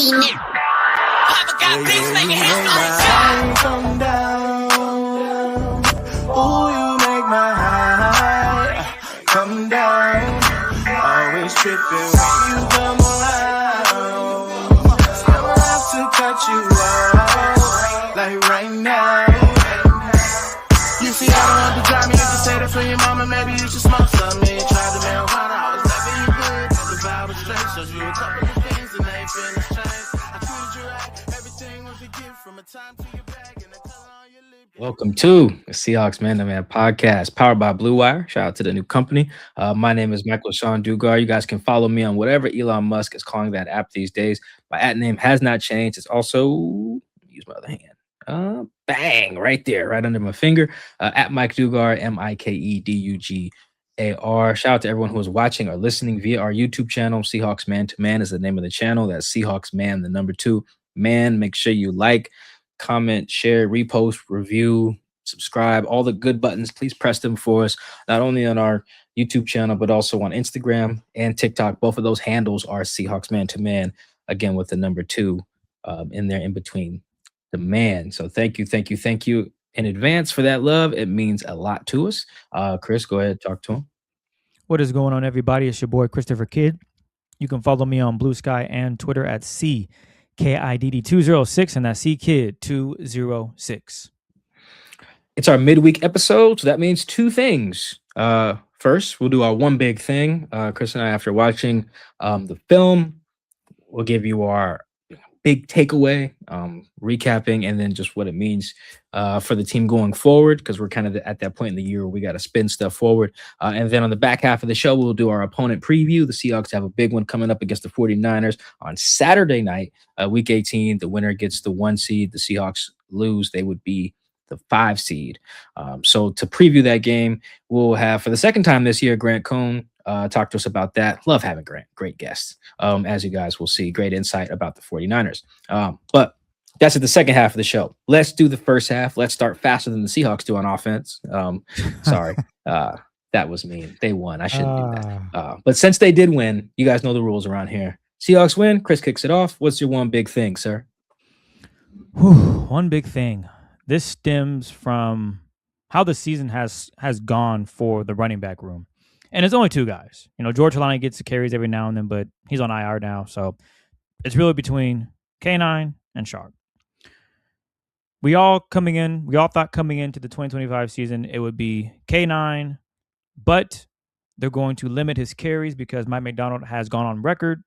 Come down. Ooh, you make my high come down. Always tripping when you come around. Never have to cut you out like right now. You see, I don't have to drive me. You can say that for your mama. Maybe you should smoke some. Me try to marijuana. I was never you good. The vibe was straight. Showed you a couple of things and they feel strange. I treated you right. Everything was a gift from a time to your bag and the color on your lip. Welcome to the Seahawks Man to Man podcast, powered by Blue Wire. Shout out to the new company. My name is Michael Sean Dugar. You guys can follow me on whatever Elon Musk is calling that app these days. My at name has not changed. It's also, use my other hand. Bang, right there, right under my finger. At Mike Dugar, MikeDugar. Shout out to everyone who is watching or listening via our YouTube channel. Seahawks Man to Man is the name of the channel. That's Seahawks Man, the number 2 man. Make sure you like, comment, share, repost, review, subscribe, all the good buttons. Please press them for us, not only on our YouTube channel, but also on Instagram and TikTok. Both of those handles are Seahawks Man to Man, again, with the number 2 in there in between the man. So thank you in advance for that love. It means a lot to us. Chris, go ahead, talk to him. What is going on, everybody? It's your boy, Christopher Kidd. You can follow me on Blue Sky and Twitter at CKIDD206, and that's CKid206. It's our midweek episode, so that means 2 things. First, we'll do our one big thing. Chris and I, after watching the film, we'll give you our big takeaway, recapping, and then just what it means for the team going forward, because we're kind of at that point in the year where we got to spin stuff forward. And then on the back half of the show, we'll do our opponent preview. The Seahawks have a big one coming up against the 49ers on Saturday night, week 18. The winner gets the 1 seed. The Seahawks lose, they would be the 5 seed. So to preview that game, we'll have, for the second time this year, Grant Cohn talk to us about that. Love having Grant. Great guest. As you guys will see, great insight about the 49ers. But that's at the second half of the show. Let's do the first half. Let's start faster than the Seahawks do on offense. Sorry. That was mean. They won. I shouldn't do that. But since they did win, you guys know the rules around here. Seahawks win. Chris kicks it off. What's your one big thing, sir? One big thing. This stems from how the season has gone for the running back room. And it's only 2 guys. You know, George Holani gets the carries every now and then, but he's on IR now. So it's really between K9 and Sharp. We all thought coming into the 2025 season, it would be K9, but they're going to limit his carries because Mike McDonald has gone on record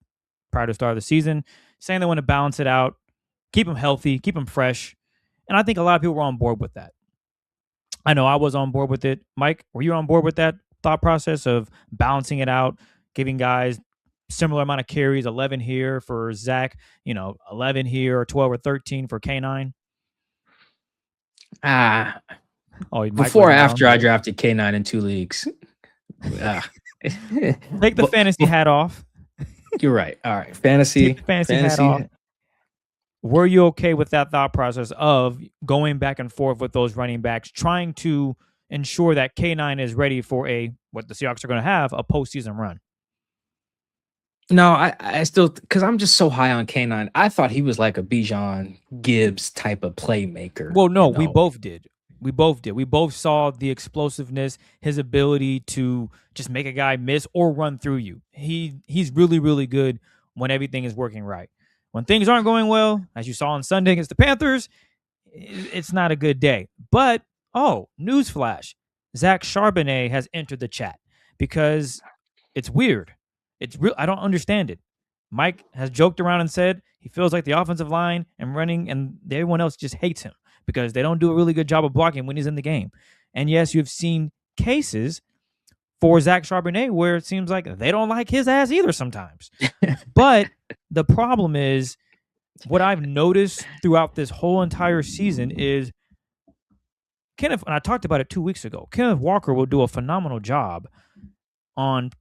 prior to the start of the season saying they want to balance it out, keep him healthy, keep him fresh. And I think a lot of people were on board with that. I know I was on board with it. Mike, were you on board with that thought process of balancing it out, giving guys similar amount of carries, 11 here for Zach, 11 here, or 12 or 13 for K9? Before or after I drafted K9 in 2 leagues. Take the fantasy hat off. You're right. All right. Fantasy hat off. Were you okay with that thought process of going back and forth with those running backs, trying to ensure that K9 is ready for what the Seahawks are going to have, a postseason run? No, I still, because I'm just so high on K9. I thought he was like a Bijan Gibbs type of playmaker. Well, no, we both did. We both saw the explosiveness, his ability to just make a guy miss or run through you. He's really, really good when everything is working right. When things aren't going well, as you saw on Sunday against the Panthers, it's not a good day. But, newsflash, Zach Charbonnet has entered the chat because it's weird. It's real. I don't understand it. Mike has joked around and said he feels like the offensive line and running and everyone else just hates him because they don't do a really good job of blocking when he's in the game. And yes, you've seen cases for Zach Charbonnet where it seems like they don't like his ass either sometimes. But the problem is, what I've noticed throughout this whole entire season is Kenneth, and I talked about it 2 weeks ago, Kenneth Walker will do a phenomenal job on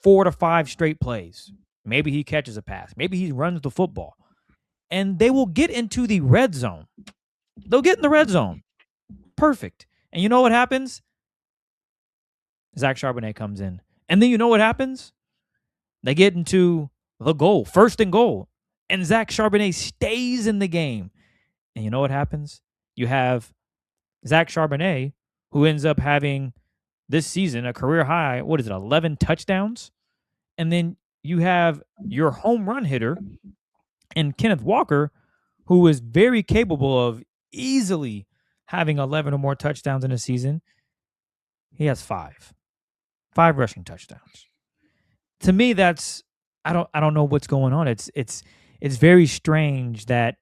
4 to 5 straight plays. Maybe he catches a pass. Maybe he runs the football. And they will get into the red zone. They'll get in the red zone. Perfect. And you know what happens? Zach Charbonnet comes in. And then you know what happens? They get into the goal, 1st and goal. and Zach Charbonnet stays in the game. And you know what happens? You have Zach Charbonnet, who ends up having this season a career high, 11 touchdowns? And then you have your home run hitter and Kenneth Walker, who is very capable of easily having 11 or more touchdowns in a season. He has five rushing touchdowns. To me, that's I don't know what's going on. It's very strange that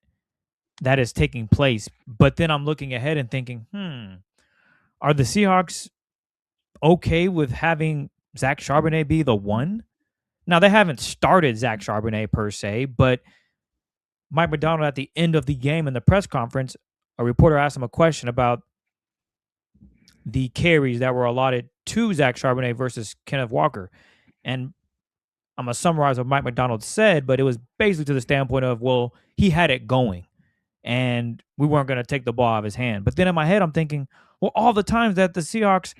is taking place. But then I'm looking ahead and thinking, are the Seahawks okay with having Zach Charbonnet be the one? Now, they haven't started Zach Charbonnet per se, but Mike Macdonald at the end of the game in the press conference, a reporter asked him a question about the carries that were allotted to Zach Charbonnet versus Kenneth Walker. And I'm going to summarize what Mike Macdonald said, but it was basically to the standpoint of, well, he had it going and we weren't going to take the ball out of his hand. But then in my head, I'm thinking, well, all the times that the Seahawks,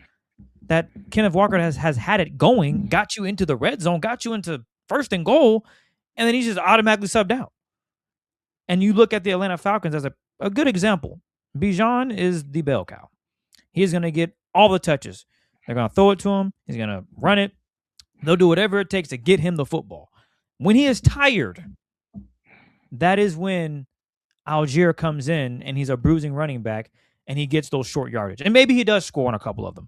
that Kenneth Walker has had it going, got you into the red zone, got you into 1st and goal, and then he's just automatically subbed out. And you look at the Atlanta Falcons as a good example. Bijan is the bell cow. He's going to get all the touches. They're going to throw it to him. He's going to run it. They'll do whatever it takes to get him the football. When he is tired, that is when Algier comes in and he's a bruising running back and he gets those short yardage. And maybe he does score on a couple of them.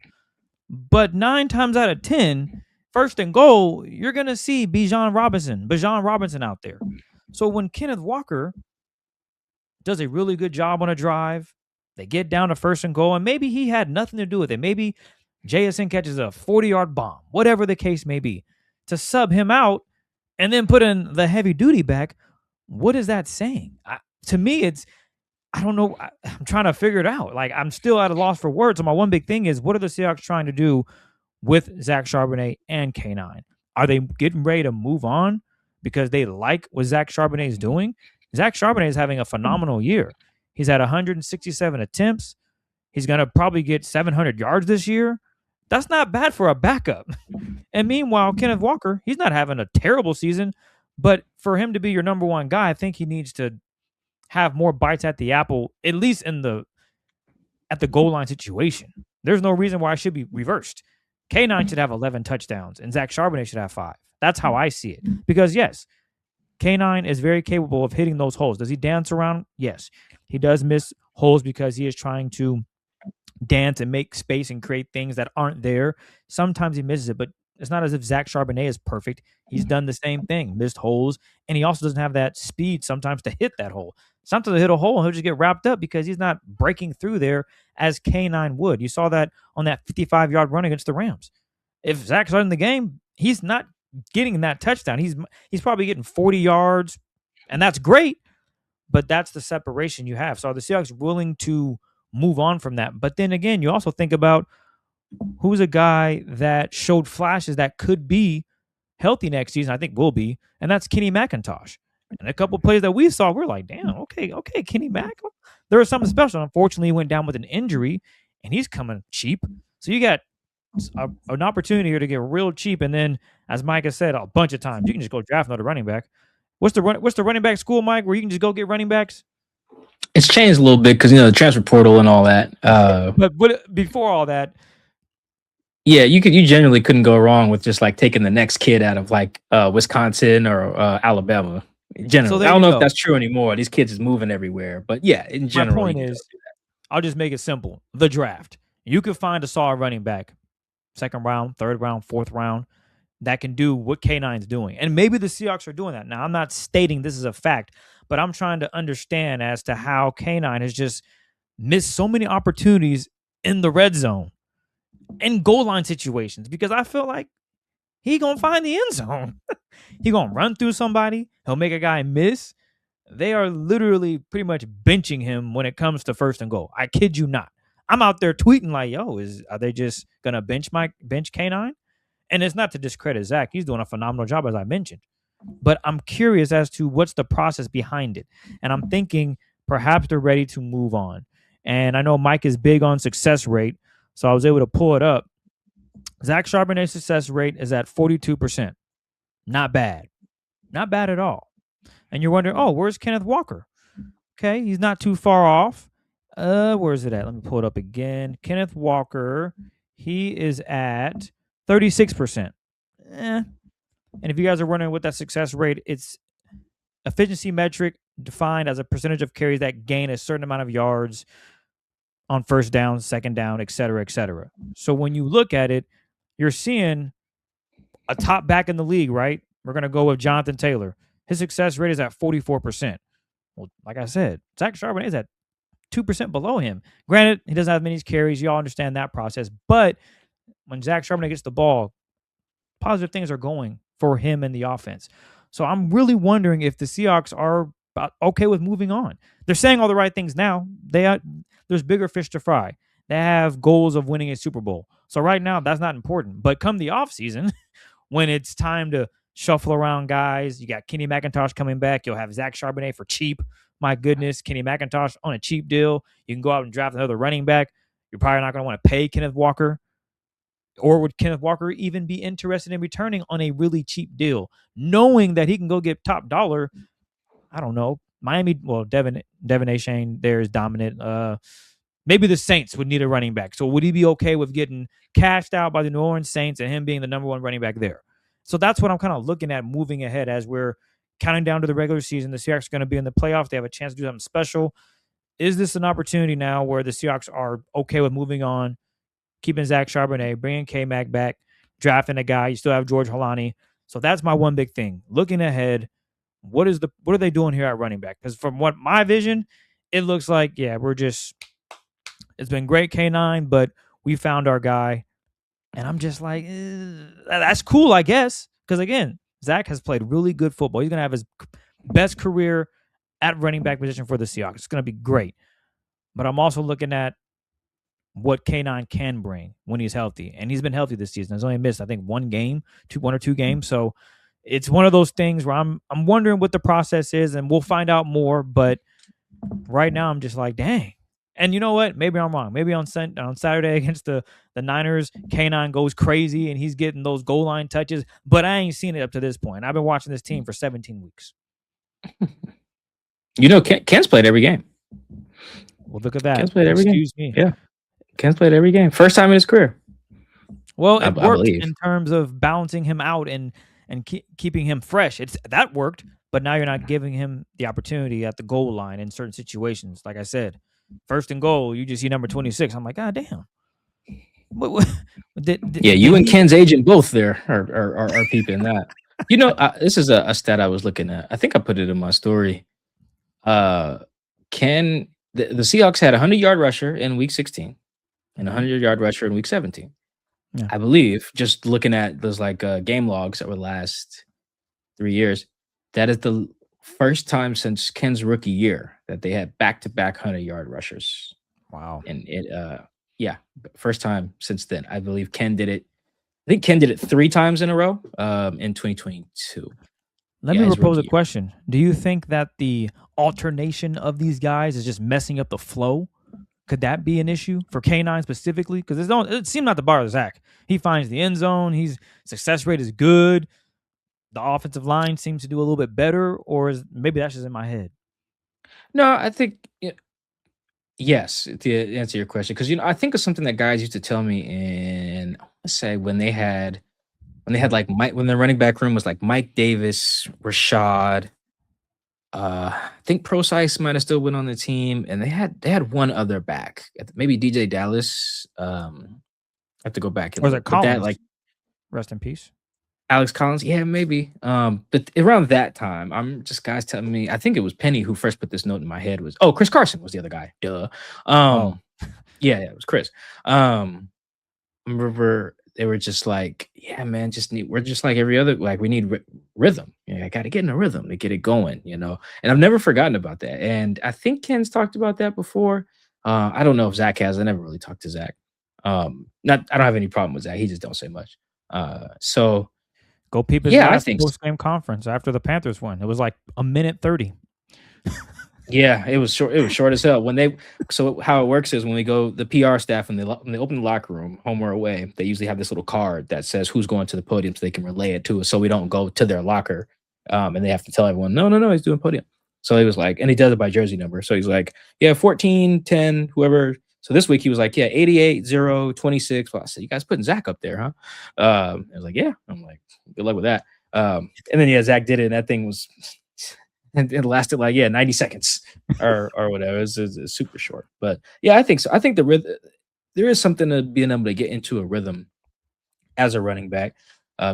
But 9 times out of 10, 1st and goal, you're going to see Bijan Robinson out there. So when Kenneth Walker does a really good job on a drive, they get down to 1st and goal, and maybe he had nothing to do with it. Maybe JSN catches a 40-yard bomb, whatever the case may be. To sub him out and then put in the heavy duty back, what is that saying? To me, I don't know. I'm trying to figure it out. Like, I'm still at a loss for words. So my one big thing is, what are the Seahawks trying to do with Zach Charbonnet and K9? Are they getting ready to move on because they like what Zach Charbonnet is doing? Zach Charbonnet is having a phenomenal year. He's had 167 attempts. He's going to probably get 700 yards this year. That's not bad for a backup. And meanwhile, Kenneth Walker, he's not having a terrible season, but for him to be your number one guy, I think he needs to have more bites at the apple, at least at the goal line situation. There's no reason why it should be reversed. K9 should have 11 touchdowns and Zach Charbonnet should have 5. That's how I see it. Because yes, K9 is very capable of hitting those holes. Does he dance around? Yes. He does miss holes because he is trying to dance and make space and create things that aren't there. Sometimes he misses it, but it's not as if Zach Charbonnet is perfect. He's done the same thing, missed holes, and he also doesn't have that speed sometimes to hit that hole. Sometimes he'll hit a hole and he'll just get wrapped up because he's not breaking through there as K9 would. You saw that on that 55-yard run against the Rams. If Zach's in the game, he's not getting that touchdown. He's probably getting 40 yards, and that's great, but that's the separation you have. So are the Seahawks willing to move on from that? But then again, you also think about who's a guy that showed flashes that could be healthy next season, I think will be, and that's Kenny McIntosh. And a couple of plays that we saw, we're like, damn, okay, Kenny Mac. There was something special. Unfortunately, he went down with an injury, and he's coming cheap. So you got an opportunity here to get real cheap. And then, as Mike has said a bunch of times, you can just go draft another running back. What's the running back school, Mike, where you can just go get running backs? It's changed a little bit because, the transfer portal and all that. But before all that, yeah, you generally couldn't go wrong with just like taking the next kid out of like Wisconsin or Alabama. Generally, I don't know if that's true anymore. These kids is moving everywhere, but yeah, in general. My point is, I'll just make it simple. The draft. You could find a solid running back, 2nd round, 3rd round, 4th round, that can do what K9's doing. And maybe the Seahawks are doing that. Now, I'm not stating this is a fact, but I'm trying to understand as to how K9 has just missed so many opportunities in the red zone, in goal line situations, because I feel like he going to find the end zone. He going to run through somebody. He'll make a guy miss. They are literally pretty much benching him when it comes to 1st and goal. I kid you not. I'm out there tweeting like, yo, are they just going to bench K9? And it's not to discredit Zach. He's doing a phenomenal job, as I mentioned. But I'm curious as to what's the process behind it. And I'm thinking perhaps they're ready to move on. And I know Mike is big on success rate, so I was able to pull it up. Zach Charbonnet's success rate is at 42%. Not bad. Not bad at all. And you're wondering, oh, where's Kenneth Walker? Okay, he's not too far off. Where is it at? Let me pull it up again. Kenneth Walker, he is at 36%. And if you guys are wondering what that success rate, it's efficiency metric defined as a percentage of carries that gain a certain amount of yards on first down, second down, et cetera, et cetera. So when you look at it, you're seeing a top back in the league, right? We're going to go with Jonathan Taylor. His success rate is at 44%. Well, like I said, Zach Charbonnet is at 2% below him. Granted, he doesn't have many carries. You all understand that process. But when Zach Charbonnet gets the ball, positive things are going for him in the offense. So I'm really wondering if the Seahawks are okay with moving on. They're saying all the right things now. There's bigger fish to fry. They have goals of winning a Super Bowl. So right now, that's not important. But come the offseason, when it's time to shuffle around guys, you got Kenny McIntosh coming back. You'll have Zach Charbonnet for cheap. My goodness, Kenny McIntosh on a cheap deal. You can go out and draft another running back. You're probably not going to want to pay Kenneth Walker. Or would Kenneth Walker even be interested in returning on a really cheap deal, knowing that he can go get top dollar? I don't know. Miami, well, Devin A. Shane there is dominant. Maybe the Saints would need a running back. So would he be okay with getting cashed out by the New Orleans Saints and him being the number one running back there? So that's what I'm kind of looking at moving ahead as we're counting down to the regular season. The Seahawks are going to be in the playoffs. They have a chance to do something special. Is this an opportunity now where the Seahawks are okay with moving on, keeping Zach Charbonnet, bringing K-Mac back, drafting a guy? You still have George Holani. So that's my one big thing. Looking ahead, what are they doing here at running back? Because from what my vision, it looks like, it's been great, K9, but we found our guy. And I'm just like, that's cool, I guess. Because, again, Zach has played really good football. He's going to have his best career at running back position for the Seahawks. It's going to be great. But I'm also looking at what K9 can bring when he's healthy. And he's been healthy this season. He's only missed, I think, one or two games. So it's one of those things where I'm wondering what the process is, and we'll find out more. But right now, I'm just like, dang. And you know what? Maybe I'm wrong. Maybe on Saturday against the Niners, K9 goes crazy and he's getting those goal line touches. But I ain't seen it up to this point. I've been watching this team for 17 weeks. Ken's played every game. Well, look at that. Ken's played every Excuse game. me. Yeah. Ken's played every game. First time in his career. Well, it worked believe. in terms of balancing him out and keeping him fresh. That worked, but now you're not giving him the opportunity at the goal line in certain situations. Like I said, first and goal, you just see number 26. I'm like, God damn. You and Ken's agent both there are peeping that. This is a stat I was looking at. I think I put it in my story. Ken, the Seahawks had a 100-yard rusher in week 16 and a 100-yard rusher in week 17. Yeah. I believe, just looking at those game logs that were the last 3 years, that is the first time since Ken's rookie year that they had back-to-back 100-yard rushers. Wow. And first time since then. I believe Ken did it. I think Ken did it 3 times in a row in 2022. Let me propose a question. Do you think that the alternation of these guys is just messing up the flow? Could that be an issue for K9 specifically? Because it seemed not to bother Zach. He finds the end zone. His success rate is good. The offensive line seems to do a little bit better, or maybe that's just in my head. No, I think yes, to answer your question, because I think of something that guys used to tell me in, let's say, when they had Mike, when the running back room was like Mike Davis, Rashad. I think Procise might have still been on the team, and they had one other back, maybe DJ Dallas. I have to go back. Was it Collins? Rest in peace. Alex Collins, yeah, maybe. But around that time, I'm just guys telling me. I think it was Penny who first put this note in my head. Chris Carson was the other guy. Duh. Yeah, it was Chris. I remember they were just like, yeah, man, we're just like every other, we need rhythm. I got to get in a rhythm to get it going, And I've never forgotten about that. And I think Ken's talked about that before. I don't know if Zach has. I never really talked to Zach. I don't have any problem with Zach. He just don't say much. So go peep his last post-game conference after the Panthers won. It was like a minute 30. Yeah, it was short. It was short as hell. So how it works is when we go, the PR staff, when they open the locker room, home or away, they usually have this little card that says who's going to the podium so they can relay it to us, so we don't go to their locker And they have to tell everyone, no, he's doing podium. So he was like, and he does it by jersey number. So he's like, yeah, 14, 10, whoever. So this week he was like, yeah, 88, 0, 26. Well, I said, you guys putting Zach up there, huh? I was like, yeah. I'm like, good luck with that. And then, yeah, Zach did it. And that thing was, and it lasted like, 90 seconds or whatever. It was super short. But yeah, I think so. I think there is something to being able to get into a rhythm as a running back,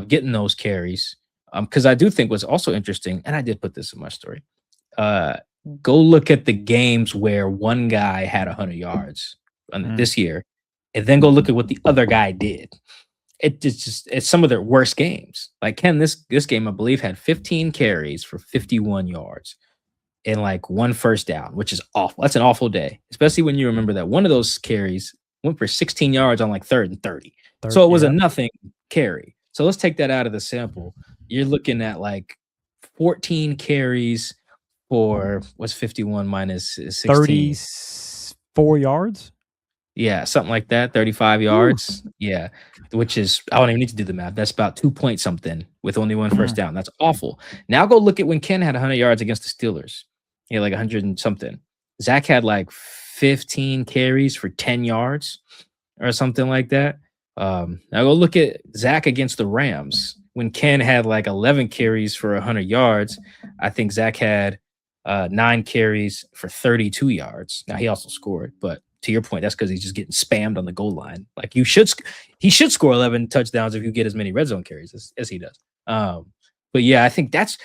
getting those carries. Because I do think what's also interesting, and I did put this in my story. Go look at the games where one guy had 100 yards this year, and then go look at what the other guy did. It's some of their worst games. Like Ken, this game I believe had 15 carries for 51 yards and like 1 first down, which is awful. That's an awful day, especially when you remember that one of those carries went for 16 yards on like 3rd and 30. So it was a nothing carry. So let's take that out of the sample. You're looking at like 14 carries for what's 51 minus 16? 34 yards. Yeah, something like that. 35 yards. Ooh. Yeah, which is, I don't even need to do the math. That's about 2 point something with only 1 first down. That's awful. Now go look at when Ken had 100 yards against the Steelers. He had like 100 and something. Zach had like 15 carries for 10 yards or something like that. Now go look at Zach against the Rams when Ken had like 11 carries for 100 yards. I think Zach had 9 carries for 32 yards. Now he also scored, but to your point, that's because he's just getting spammed on the goal line. Like he should score 11 touchdowns if you get as many red zone carries as he does. But yeah, I think that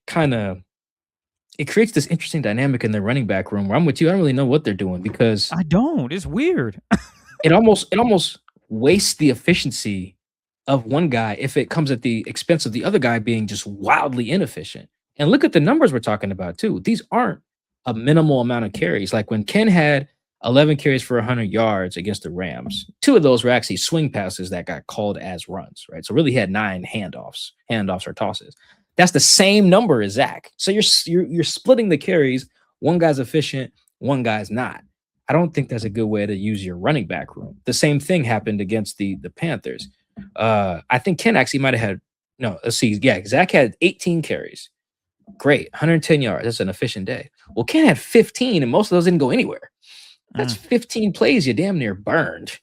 kind of, it creates this interesting dynamic in the running back room where I'm with you. I don't really know what they're doing because I don't. It's weird. it almost wastes the efficiency of one guy if it comes at the expense of the other guy being just wildly inefficient. And look at the numbers we're talking about too. These aren't a minimal amount of carries. Like when Ken had 11 carries for 100 yards against the Rams, 2 of those were actually swing passes that got called as runs, right? So really he had 9 handoffs or tosses. That's the same number as Zach. So you're splitting the carries. One guy's efficient, one guy's not. I don't think that's a good way to use your running back room. The same thing happened against the Panthers. I think Ken actually might have had, no, let's see. Yeah, Zach had 18 carries. Great, 110 yards. That's an efficient day. Well, Ken had 15, and most of those didn't go anywhere. That's 15 plays you damn near burned.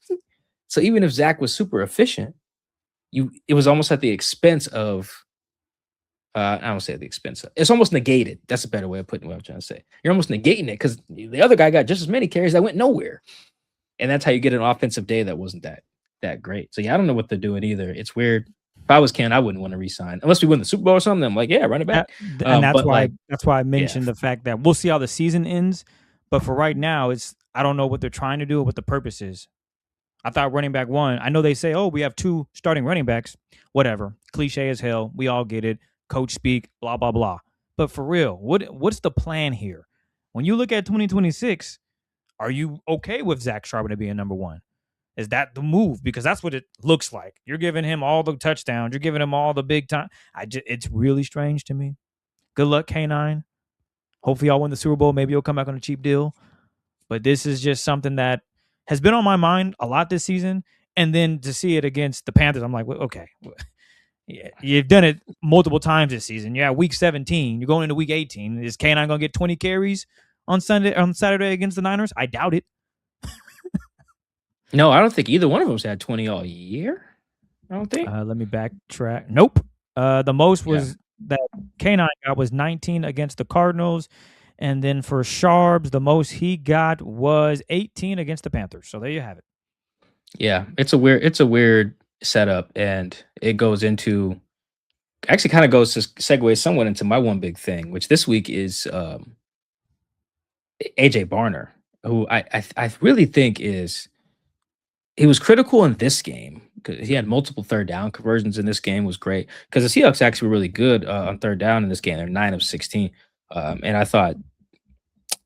So even if Zach was super efficient, it was almost at the expense of, I don't say at the expense of, it's almost negated. That's a better way of putting what I'm trying to say. You're almost negating it because the other guy got just as many carries that went nowhere. And that's how you get an offensive day that wasn't that great. So yeah, I don't know what they're doing either. It's weird. If I was Ken, I wouldn't want to resign unless we win the Super Bowl or something. I'm like, yeah, run it back. And that's why I mentioned the fact that we'll see how the season ends. But for right now, I don't know what they're trying to do or what the purpose is. I thought running back 1. I know they say, oh, we have 2 starting running backs. Whatever. Cliche as hell. We all get it. Coach speak, blah, blah, blah. But for real, what's the plan here? When you look at 2026, are you okay with Zach Charbonnet being number 1? Is that the move? Because that's what it looks like. You're giving him all the touchdowns. You're giving him all the big time. It's really strange to me. Good luck, K9. Hopefully y'all win the Super Bowl. Maybe you'll come back on a cheap deal. But this is just something that has been on my mind a lot this season. And then to see it against the Panthers, I'm like, well, okay. Yeah, you've done it multiple times this season. You're at week 17. You're going into week 18. Is K9 going to get 20 carries on Saturday against the Niners? I doubt it. No, I don't think either one of them's had 20 all year. I don't think. Let me backtrack. Nope. The most was that K9 got was 19 against the Cardinals. And then for Sharbs, the most he got was 18 against the Panthers. So there you have it. Yeah, it's a weird setup, and it goes into actually kind of goes to segue somewhat into my one big thing, which this week is AJ Barner, who I really think he was critical in this game because he had multiple 3rd down conversions in this game. Was great because the Seahawks actually were really good on 3rd down in this game. They're 9 of 16, and I thought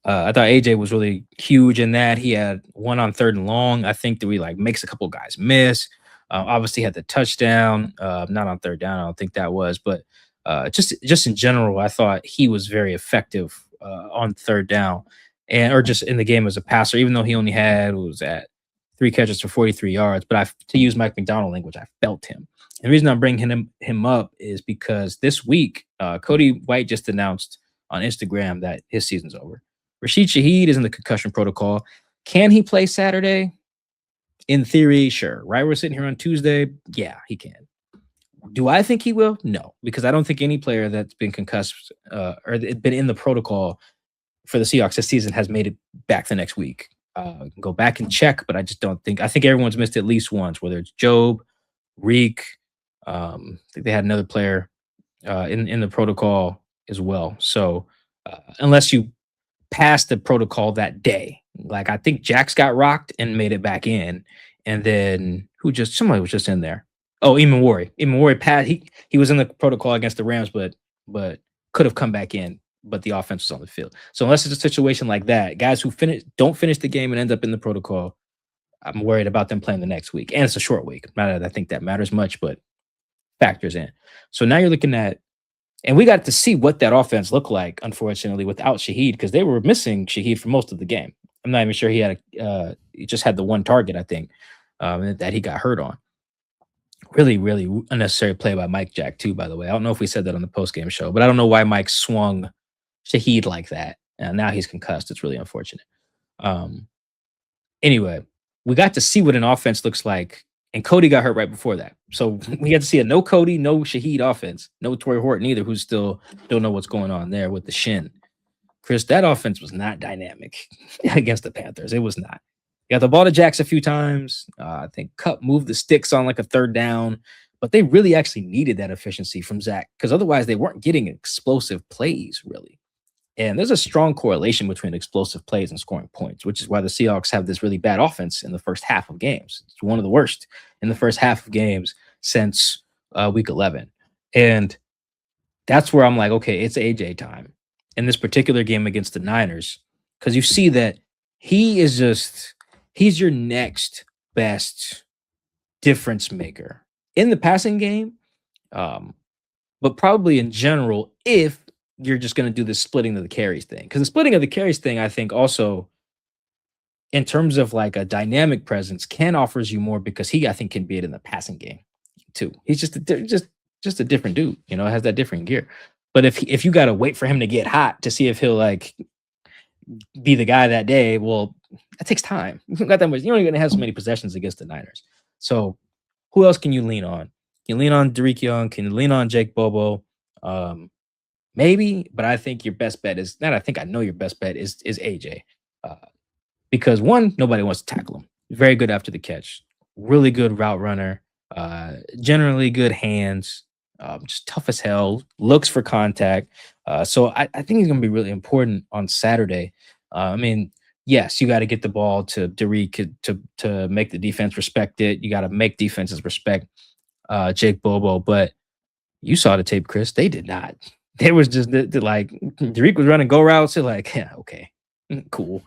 AJ was really huge in that. He had 1 on 3rd and long. I think that we makes a couple guys miss. Obviously had the touchdown, not on 3rd down. I don't think that was, but just in general, I thought he was very effective on 3rd down or just in the game as a passer, even though he only was at 3 catches for 43 yards. But to use Mike McDonald language, I felt him. And the reason I'm bringing him up is because this week Cody White just announced on Instagram that his season's over. Rashid Shaheed is in the concussion protocol. Can he play Saturday? In theory, sure. Right? We're sitting here on Tuesday. Yeah, he can. Do I think he will? No, because I don't think any player that's been concussed or been in the protocol for the Seahawks this season has made it back the next week. Go back and check, but I just don't think. I think everyone's missed at least once, whether it's Job, Reek. I think they had another player in the protocol as well. So unless you pass the protocol that day, like I think Jax got rocked and made it back in, and then somebody was just in there. Oh, Eamon Worry. Eamon Worry passed. He was in the protocol against the Rams, but could have come back in, but the offense was on the field. So unless it's a situation like that, guys who don't finish the game and end up in the protocol, I'm worried about them playing the next week. And it's a short week. Not that I think that matters much, but factors in. So now you're looking at, and we got to see what that offense looked like, unfortunately, without Shaheed, because they were missing Shaheed for most of the game. I'm not even sure he just had the one target, I think, that he got hurt on. Really, really unnecessary play by Mike Jack, too, by the way. I don't know if we said that on the postgame show, but I don't know why Mike swung Shaheed like that. And now he's concussed. It's really unfortunate. Anyway, we got to see what an offense looks like, and Cody got hurt right before that. So we got to see a no Cody, no Shaheed offense, no Torrey Horton either, who still don't know what's going on there with the shin. Chris, that offense was not dynamic against the Panthers. It was not. Got the ball to Jax a few times. I think Cup moved the sticks on like a third down, but they really actually needed that efficiency from Zach because otherwise they weren't getting explosive plays, really. And there's a strong correlation between explosive plays and scoring points, which is why the Seahawks have this really bad offense in the first half of games. It's one of the worst in the first half of games since week 11. And that's where I'm like, okay, it's AJ time in this particular game against the Niners, because you see that he's your next best difference maker in the passing game, but probably in general if you're just going to do the splitting of the carries thing. Because the splitting of the carries thing, I think also in terms of like a dynamic presence, Ken offers you more because I think can be it in the passing game too. He's just a different dude, has that different gear. But if you got to wait for him to get hot to see if he'll like be the guy that day, well, that takes time. You don't got that much. You're only going to have so many possessions against the Niners. So who else can you lean on? Can you lean on Derek Young? Can you lean on Jake Bobo? Maybe, but I think your best bet is not. I think I know your best bet is AJ, because one, nobody wants to tackle him. Very good after the catch, really good route runner, generally good hands, just tough as hell. Looks for contact. So I think he's going to be really important on Saturday. I mean, yes, you got to get the ball to Derek to make the defense respect it. You got to make defenses respect Jake Bobo, but you saw the tape, Chris. They did not. They was just like Derek was running go routes. They're like, yeah, okay, cool.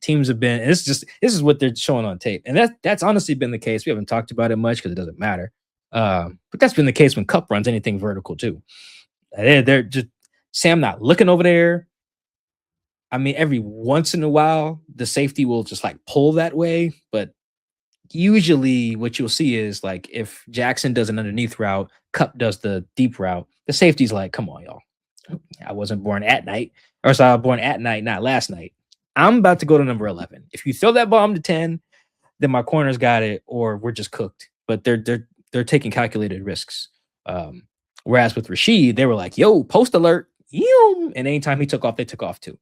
Teams have been. This is what they're showing on tape, and that's honestly been the case. We haven't talked about it much because it doesn't matter. But that's been the case when Cup runs anything vertical too. They're just Sam not looking over there. I mean, every once in a while, the safety will just like pull that way, but usually what you'll see is like if Jackson does an underneath route, Cup does the deep route, the safety's like, come on, y'all. I wasn't born at night, or so I was born at night, not last night. I'm about to go to number 11. If you throw that bomb to 10, then my corner's got it, or we're just cooked. But they're taking calculated risks. Whereas with Rashid, they were like, yo, post alert. And anytime he took off, they took off too.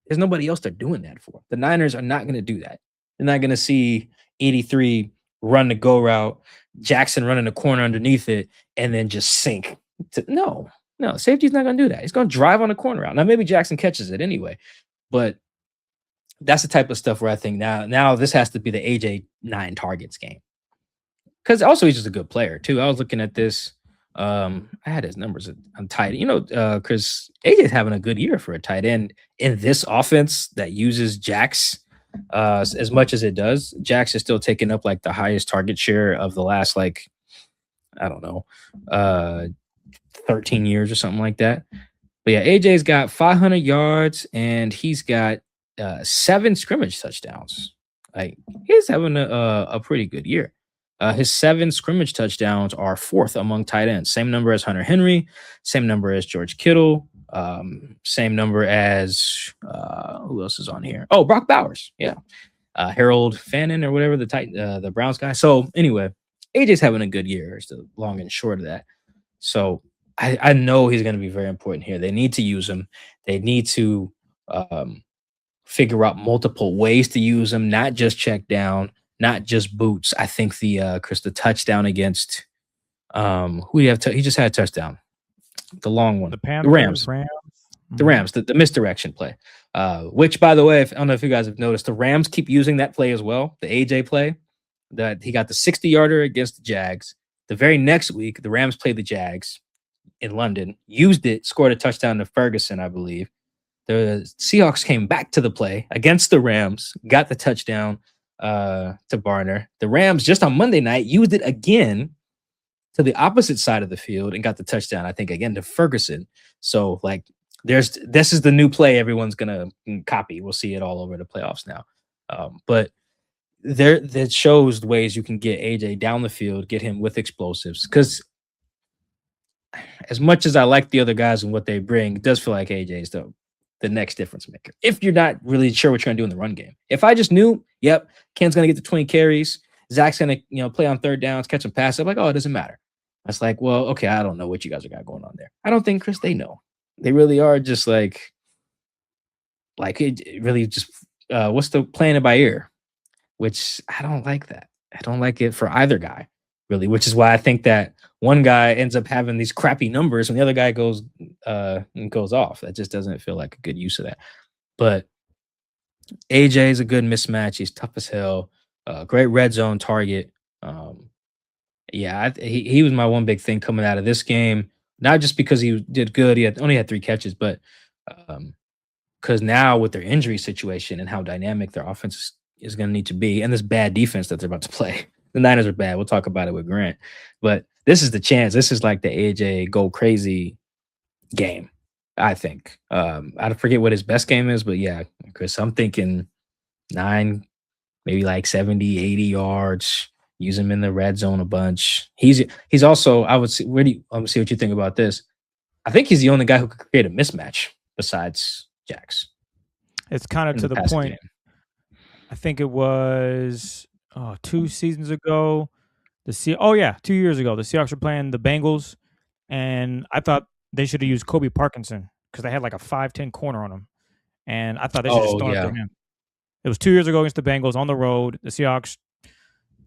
There's nobody else they're doing that for. The Niners are not going to do that. They're not going to see 83 run the go route, Jackson running the corner underneath it, and then just sink. No, safety's not going to do that. He's going to drive on the corner route. Now, maybe Jackson catches it anyway, but that's the type of stuff where I think now this has to be the AJ 9 targets game. Because also he's just a good player, too. I was looking at this. I had his numbers on tight end. Chris, AJ's having a good year for a tight end in this offense that uses Jax as much as it does. Jax is still taking up like the highest target share of the last 13 years or something like that. But yeah, AJ's got 500 yards and he's got 7 scrimmage touchdowns. Like he's having a pretty good year. His 7 scrimmage touchdowns are 4th among tight ends. Same number as Hunter Henry, same number as George Kittle, same number as who else is on here? Oh, Brock Bowers. Yeah. Harold Fannin or whatever the Browns guy. So anyway, AJ's having a good year. Is the long and short of that. So I know he's going to be very important here. They need to use him. They need to figure out multiple ways to use him, not just check down, not just boots. I think the touchdown against who do you have? He just had a touchdown, the long one, The Panthers, the Rams. Rams. The Rams, the misdirection play, which, by the way, I don't know if you guys have noticed, the Rams keep using that play as well, the AJ play, that he got the 60-yarder against the Jags. The very next week, the Rams played the Jags in London, used it, scored a touchdown to Ferguson, I believe. The Seahawks came back to the play against the Rams, got the touchdown to Barner. The Rams, just on Monday night, used it again to the opposite side of the field and got the touchdown, I think, again to Ferguson. So, like, this is the new play everyone's gonna copy. We'll see it all over the playoffs now. But that shows the ways you can get AJ down the field, get him with explosives. Because as much as I like the other guys and what they bring, it does feel like AJ is the next difference maker. If you're not really sure what you're gonna do in the run game. If I just knew, yep, Ken's gonna get the 20 carries, Zach's gonna play on third downs, catch some passes, I'm like, oh, it doesn't matter. It's like, well, okay, I don't know what you guys got going on there. I don't think, Chris, they know. They really are just like it really just what's the playing it by ear, which I don't like that. I don't like it for either guy, really, which is why I think that one guy ends up having these crappy numbers and the other guy goes off. That just doesn't feel like a good use of that. But AJ is a good mismatch. He's tough as hell. Great red zone target. Yeah, he was my one big thing coming out of this game. Not just because he did good, he only had 3 catches, but because now with their injury situation and how dynamic their offense is going to need to be, and this bad defense that they're about to play, the Niners are bad. We'll talk about it with Grant, but this is the chance. This is like the AJ go crazy game, I think. I forget what his best game is, but yeah, Chris, I'm thinking 9, maybe like 70, 80 yards. Use him in the red zone a bunch. He's also, I would see, let me see what you think about this. I think he's the only guy who could create a mismatch besides Jax. It's kind of to the point. Game. I think it was 2 seasons ago. 2 years ago. The Seahawks were playing the Bengals, and I thought they should have used Kobe Parkinson because they had like a 5'10" corner on him, and I thought they should have started for him. It was 2 years ago against the Bengals on the road. The Seahawks.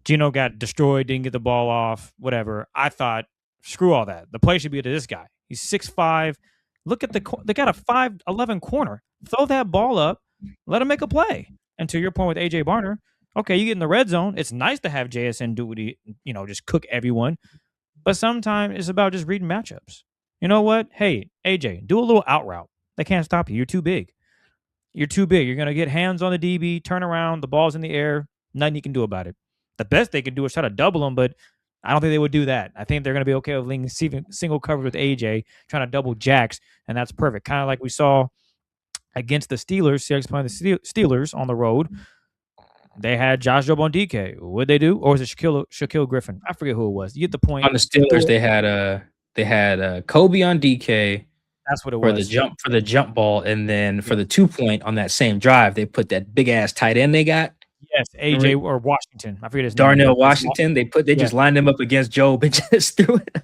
Gino got destroyed, didn't get the ball off, whatever. I thought, screw all that. The play should be to this guy. He's 6'5". Look at they got a 5'11" corner. Throw that ball up. Let him make a play. And to your point with AJ Barner, okay, you get in the red zone. It's nice to have JSN do what he, just cook everyone. But sometimes it's about just reading matchups. You know what? Hey, AJ, do a little out route. They can't stop you. You're too big. You're going to get hands on the DB, turn around, the ball's in the air. Nothing you can do about it. The best they could do is try to double him, but I don't think they would do that. I think they're going to be okay with leaning single coverage with AJ, trying to double Jax, and that's perfect. Kind of like we saw against the Steelers. Seahawks playing the Steelers on the road. They had Josh Jobe on DK. What'd they do? Or was it Shaquille Griffin? I forget who it was. You get the point. On the Steelers, they had Kobe on DK. That's what it was. For the jump ball, and then for the 2-point on that same drive, they put that big ass tight end they got. Yes, AJ or Washington. I forget his name. Darnell Washington. They just lined him up against Jobe and just threw it.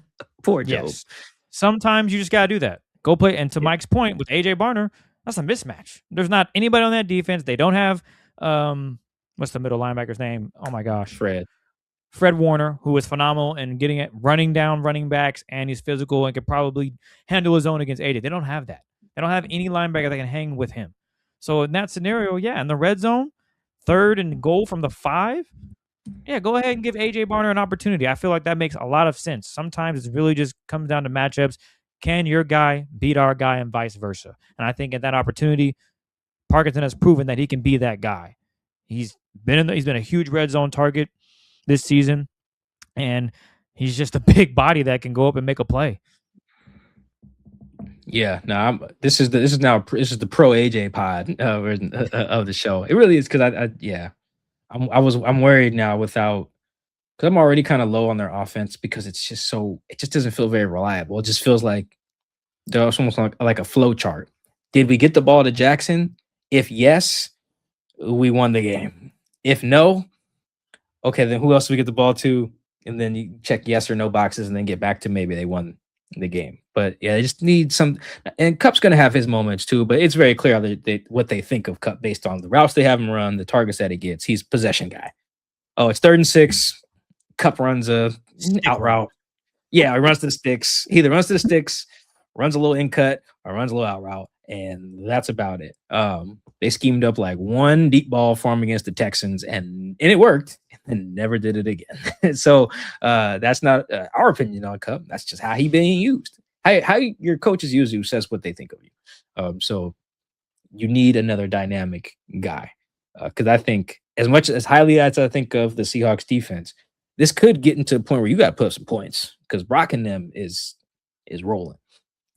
Poor Jobe. Yes. Sometimes you just gotta do that. Go play. And to Mike's point with AJ Barner, that's a mismatch. There's not anybody on that defense. They don't have what's the middle linebacker's name? Oh my gosh, Fred Warner, who is phenomenal and getting it, running down running backs, and he's physical and could probably handle his own against AJ. They don't have that. They don't have any linebacker that can hang with him. So in that scenario, in the red zone. 3rd and goal from the 5, go ahead and give AJ Barner an opportunity. I feel like that makes a lot of sense. Sometimes it really just comes down to matchups. Can your guy beat our guy and vice versa? And I think at that opportunity, Parkinson has proven that he can be that guy. He's been a huge red zone target this season, and he's just a big body that can go up and make a play. Yeah, no, this is the pro AJ pod of the show. It really is because I'm worried now without because I'm already kind of low on their offense because it just doesn't feel very reliable. It just feels like it's almost like a flow chart. Did we get the ball to Jackson? If yes, we won the game. If no, okay, then who else do we get the ball to? And then you check yes or no boxes and then get back to maybe they won the game. But yeah, they just need some. And Cup's going to have his moments too, but it's very clear what they think of Cup based on the routes they have him run, the targets that he gets. He's possession guy. Oh, it's 3rd and 6. Cup runs a out route. Yeah, he runs to the sticks. He either runs to the sticks, runs a little in cut, or runs a little out route, and that's about it. They schemed up like one deep ball for him against the Texans, and it worked, and never did it again. So that's not our opinion on Cup. That's just how he being used. How your coaches use you says what they think of you. So you need another dynamic guy because I think as much as highly as I think of the Seahawks defense, this could get into a point where you got to put up some points because Brock and them is rolling.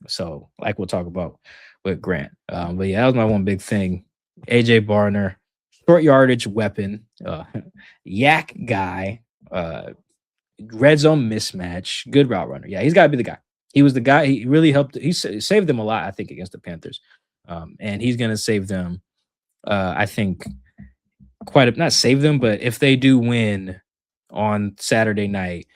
So, like we'll talk about with Grant. But yeah, that was my one big thing. AJ Barner, short yardage weapon, yak guy, red zone mismatch, good route runner. Yeah, he's got to be the guy. He was the guy. He really helped. He saved them a lot, I think, against the Panthers. And he's going to save them, I think, not save them, but if they do win on Saturday night,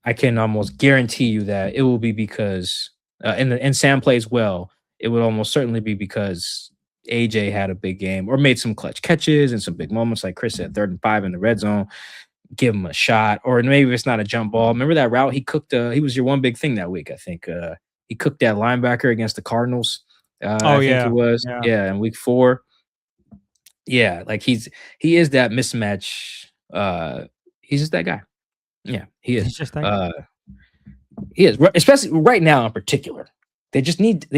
I can almost guarantee you that it will be because and Sam plays well. It would almost certainly be because AJ had a big game or made some clutch catches and some big moments, like Chris said, 3rd and 5 in the red zone. Give him a shot, or maybe it's not a jump ball. Remember that route he cooked? He was your one big thing that week, I think. He cooked that linebacker against the Cardinals. I think it was in week 4. Yeah, like he is that mismatch. He's just that guy. Yeah, he is. He's just that guy. He is, especially right now in particular. They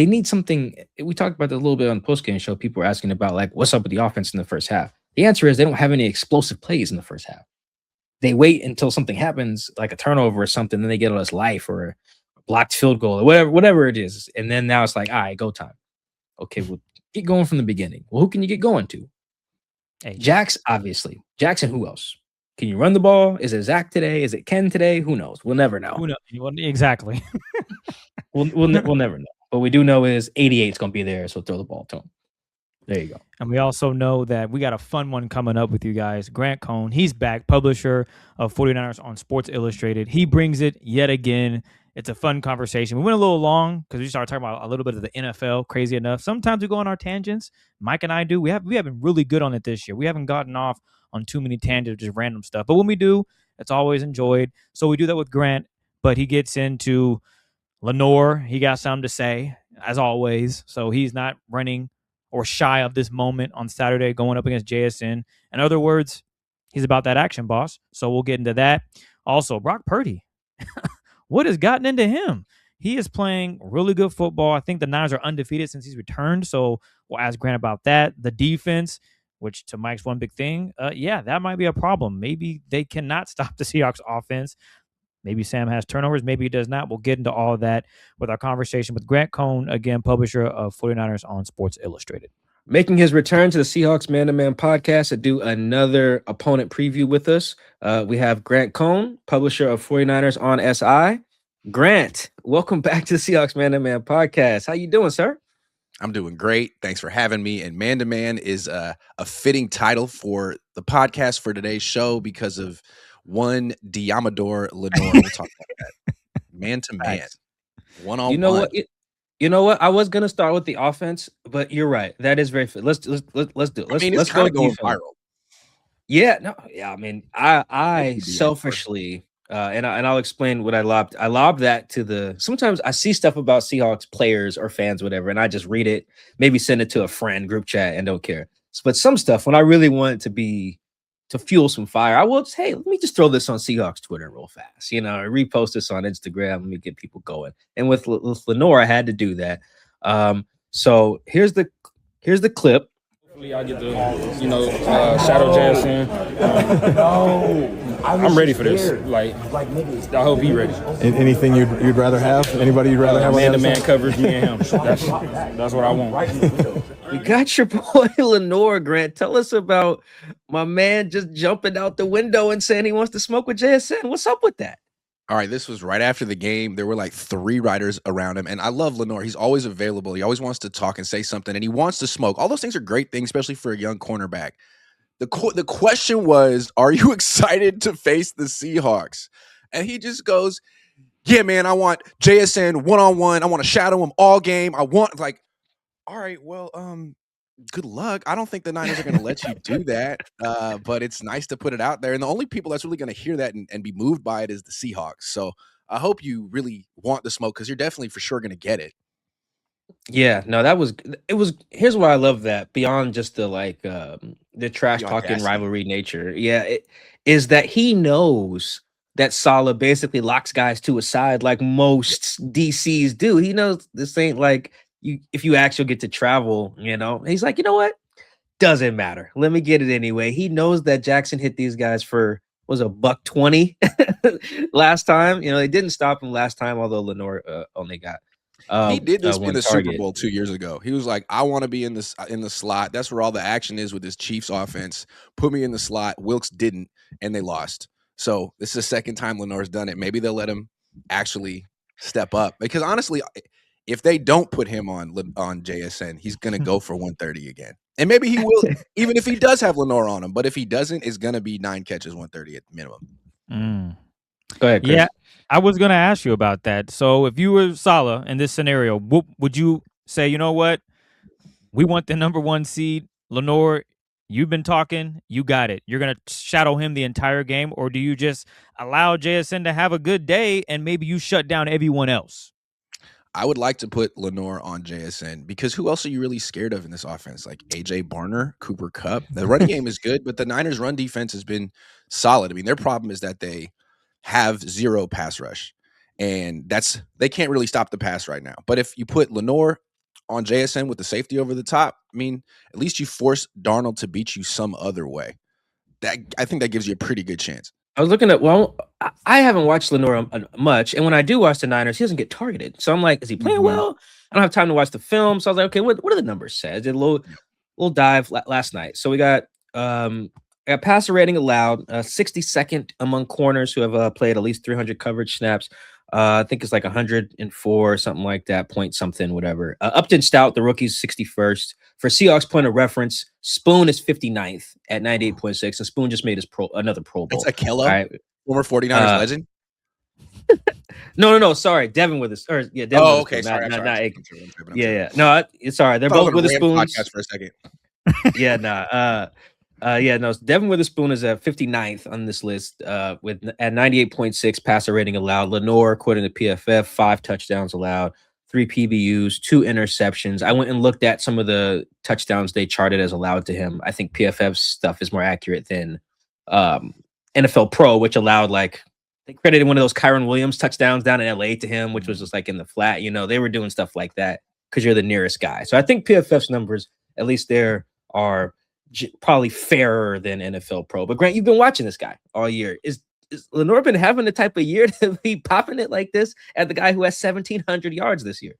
need something. We talked about that a little bit on the postgame show. People were asking about like what's up with the offense in the first half. The answer is they don't have any explosive plays in the first half. They wait until something happens, like a turnover or something, then they get all this life or a blocked field goal or whatever it is. And then now it's like, all right, go time. Okay, well, get going from the beginning. Well, who can you get going to? Hey. Jax, obviously. Jackson, who else? Can you run the ball? Is it Zach today? Is it Ken today? Who knows? We'll never know. Who knows? Exactly. we'll never know. But we do know is 88 is going to be there, so throw the ball to him. There you go. And we also know that we got a fun one coming up with you guys. Grant Cohn, he's back, publisher of 49ers on Sports Illustrated. He brings it yet again. It's a fun conversation. We went a little long because we started talking about a little bit of the NFL, crazy enough. Sometimes we go on our tangents. Mike and I do. We have been really good on it this year. We haven't gotten off on too many tangents, just random stuff. But when we do, it's always enjoyed. So we do that with Grant, but he gets into Lenoir. He got something to say, as always. So he's not running or shy of this moment on Saturday going up against JSN. In other words, he's about that action, boss. So we'll get into that. Also, Brock Purdy. What has gotten into him? He is playing really good football. I think the Niners are undefeated since he's returned. So we'll ask Grant about that. The defense, which to Mike's one big thing, that might be a problem. Maybe they cannot stop the Seahawks offense. Maybe Sam has turnovers. Maybe he does not. We'll get into all of that with our conversation with Grant Cohn, again, publisher of 49ers on Sports Illustrated. Making his return to the Seahawks Man-to-Man podcast to do another opponent preview with us. We have Grant Cohn, publisher of 49ers on SI. Grant, welcome back to the Seahawks Man-to-Man podcast. How you doing, sir? I'm doing great. Thanks for having me. And Man-to-Man is a fitting title for the podcast for today's show because of one Deommodore Lenoir. We'll talk about that. Man-to-man. Nice. One-on-one. You know what? I was gonna start with the offense, but you're right. That is very fit. Let's do it. Let's go going viral. Yeah, no, yeah. I mean, I selfishly, and I'll explain what I lobbed. I lobbed that to the. Sometimes I see stuff about Seahawks players or fans, whatever, and I just read it, maybe send it to a friend group chat, and don't care. But some stuff, when I really want it to fuel some fire, I will just, hey, let me just throw this on Seahawks Twitter real fast, repost this on Instagram. Let me get people going. And with Lenoir, I had to do that. So here's the clip. I get to, shadow JSN. I'm ready for this. Like, I hope he's ready. Anything you'd rather have? Anybody you'd rather have? Man-to-man coverage, me and him. That's what I want. We got your boy Lenoir, Grant. Tell us about my man just jumping out the window and saying he wants to smoke with JSN. What's up with that? All right, this was right after the game. There were like 3 writers around him, and I love Lenoir. He's always available. He always wants to talk and say something, and he wants to smoke. All those things are great things, especially for a young cornerback. The question was, are you excited to face the Seahawks? And he just goes, yeah, man, I want JSN one-on-one. I want to shadow him all game. I want, like, all right, well, good luck. I don't think the Niners are going to let you do that, but it's nice to put it out there. And the only people that's really going to hear that and be moved by it is the Seahawks. So I hope you really want the smoke because you're definitely for sure going to get it. Yeah, no, it was here's why I love that beyond just the the trash talking rivalry nature. Yeah, it is that he knows that Saleh basically locks guys to a side like most DCs do. He knows this ain't like if you actually get to travel, He's like, you know what? Doesn't matter. Let me get it anyway. He knows that Jackson hit these guys for was a $120 last time. They didn't stop him last time, although Lenoir only got he did this in the target. Super Bowl 2 years ago. He was like, I want to be in the slot. That's where all the action is with this Chiefs offense. Put me in the slot. Wilkes didn't, and they lost. So this is the second time Lenoir's done it. Maybe they'll let him actually step up. Because honestly, if they don't put him on JSN, he's going to go for 130 again. And maybe he will, even if he does have Lenoir on him. But if he doesn't, it's going to be 9 catches, 130 at the minimum. Go ahead, Chris. Yeah, I was going to ask you about that. So if you were Saleh in this scenario, would you say, you know what? We want the number 1 seed. Lenoir, you've been talking. You got it. You're going to shadow him the entire game? Or do you just allow JSN to have a good day and maybe you shut down everyone else? I would like to put Lenoir on JSN because who else are you really scared of in this offense? Like AJ Barner, Cooper Kupp. The running game is good, but the Niners' run defense has been solid. I mean, their problem is that they have 0 pass rush, and they can't really stop the pass right now. But if you put Lenoir on JSN with the safety over the top, I mean, at least you force Darnold to beat you some other way. I think that gives you a pretty good chance. I was looking at, I haven't watched Lenoir much, and when I do watch the Niners, he doesn't get targeted. So I'm like, is he playing well? I don't have time to watch the film. So I was like, okay, what do the numbers say? I did a little dive last night. So we got passer rating allowed, 62nd among corners who have played at least 300 coverage snaps. I think it's like 104 or something like that, point something, whatever. Upton Stout, the rookie's 61st. For Seahawks point of reference, Spoon is 59th at 98.6, and Spoon just made his another Pro Bowl. That's Akello, right? Former 49ers legend? No, sorry. Devin Witherspoon. Devin Witherspoon. Okay, sorry. Yeah. No, it's all right. They're both Witherspoons. Podcast for a second. Devin Witherspoon is at 59th on this list at 98.6 passer rating allowed. Lenoir, according to PFF, 5 touchdowns allowed, 3 PBUs, 2 interceptions. I went and looked at some of the touchdowns they charted as allowed to him. I think PFF's stuff is more accurate than NFL Pro, which allowed they credited one of those Kyron Williams touchdowns down in LA to him, which was just like in the flat. They were doing stuff like that because you're the nearest guy. So I think PFF's numbers, at least there, are probably fairer than NFL Pro. But Grant, you've been watching this guy all year. Is Lenoir been having the type of year to be popping it like this at the guy who has 1,700 yards this year?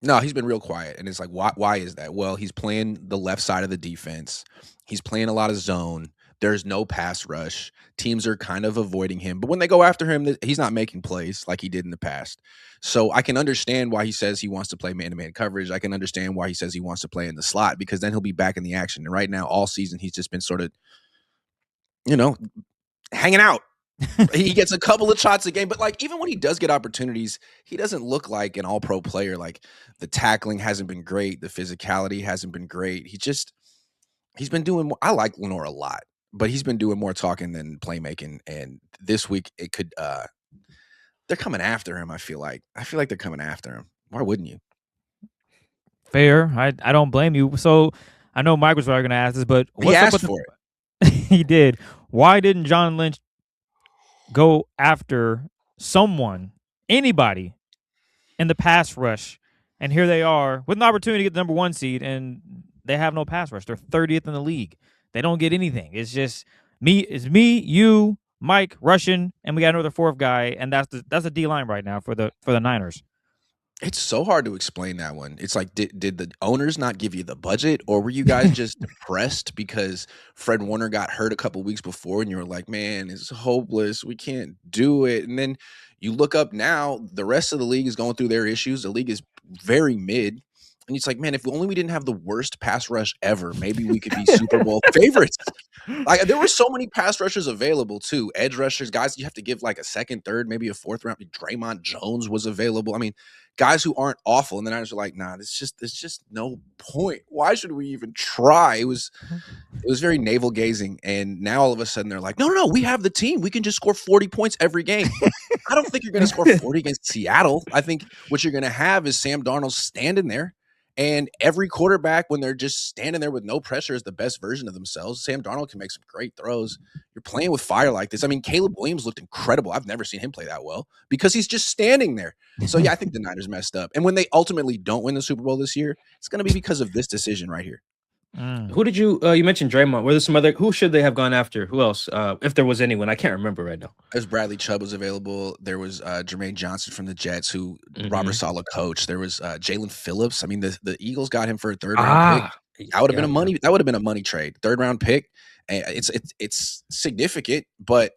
No, he's been real quiet. And it's like, why is that? Well, he's playing the left side of the defense. He's playing a lot of zone. There's no pass rush. Teams are kind of avoiding him. But when they go after him, he's not making plays like he did in the past. So I can understand why he says he wants to play man-to-man coverage. I can understand why he says he wants to play in the slot because then he'll be back in the action. And right now, all season, he's just been sort of, hanging out. He gets a couple of shots a game. But, even when he does get opportunities, he doesn't look like an all-pro player. The tackling hasn't been great. The physicality hasn't been great. He's been doing more. I like Lenoir a lot. But he's been doing more talking than playmaking, and this week it could. They're coming after him. I feel like they're coming after him. Why wouldn't you? Fair. I don't blame you. So I know Mike was probably going to ask this, but he asked for it. He did. Why didn't John Lynch go after anybody, in the pass rush? And here they are with an opportunity to get the number 1 seed, and they have no pass rush. They're 30th in the league. They don't get anything. It's just me, you, Mike, Russian, and we got another fourth guy, and that's the D line right now for the Niners. It's so hard to explain that one. It's like, did the owners not give you the budget, or were you guys just depressed because Fred Warner got hurt a couple weeks before, and you were like, man, it's hopeless. We can't do it. And then you look up now, the rest of the league is going through their issues. The league is very mid. And it's like, man, if only we didn't have the worst pass rush ever, maybe we could be Super Bowl favorites. Like, there were so many pass rushers available too. Edge rushers, guys you have to give like a second, third, maybe a fourth round. Draymond Jones was available. I mean, guys who aren't awful. And the Niners are like, nah, there's just no point. Why should we even try? It was very navel gazing. And now all of a sudden they're like, no, we have the team. We can just score 40 points every game. I don't think you're going to score 40 against Seattle. I think what you're going to have is Sam Darnold standing there. And every quarterback, when they're just standing there with no pressure, is the best version of themselves. Sam Darnold can make some great throws. You're playing with fire like this. I mean, Caleb Williams looked incredible. I've never seen him play that well because he's just standing there. So, yeah, I think the Niners messed up. And when they ultimately don't win the Super Bowl this year, it's going to be because of this decision right here. Who did you mentioned Draymond? Were there some other? Who should they have gone after? Who else? If there was anyone, I can't remember right now. There's Bradley Chubb was available. There was Jermaine Johnson from the Jets, who Robert Saleh coached. There was Jalen Phillips. I mean, the Eagles got him for a third round pick. That would have been a money trade. Third round pick. It's significant, but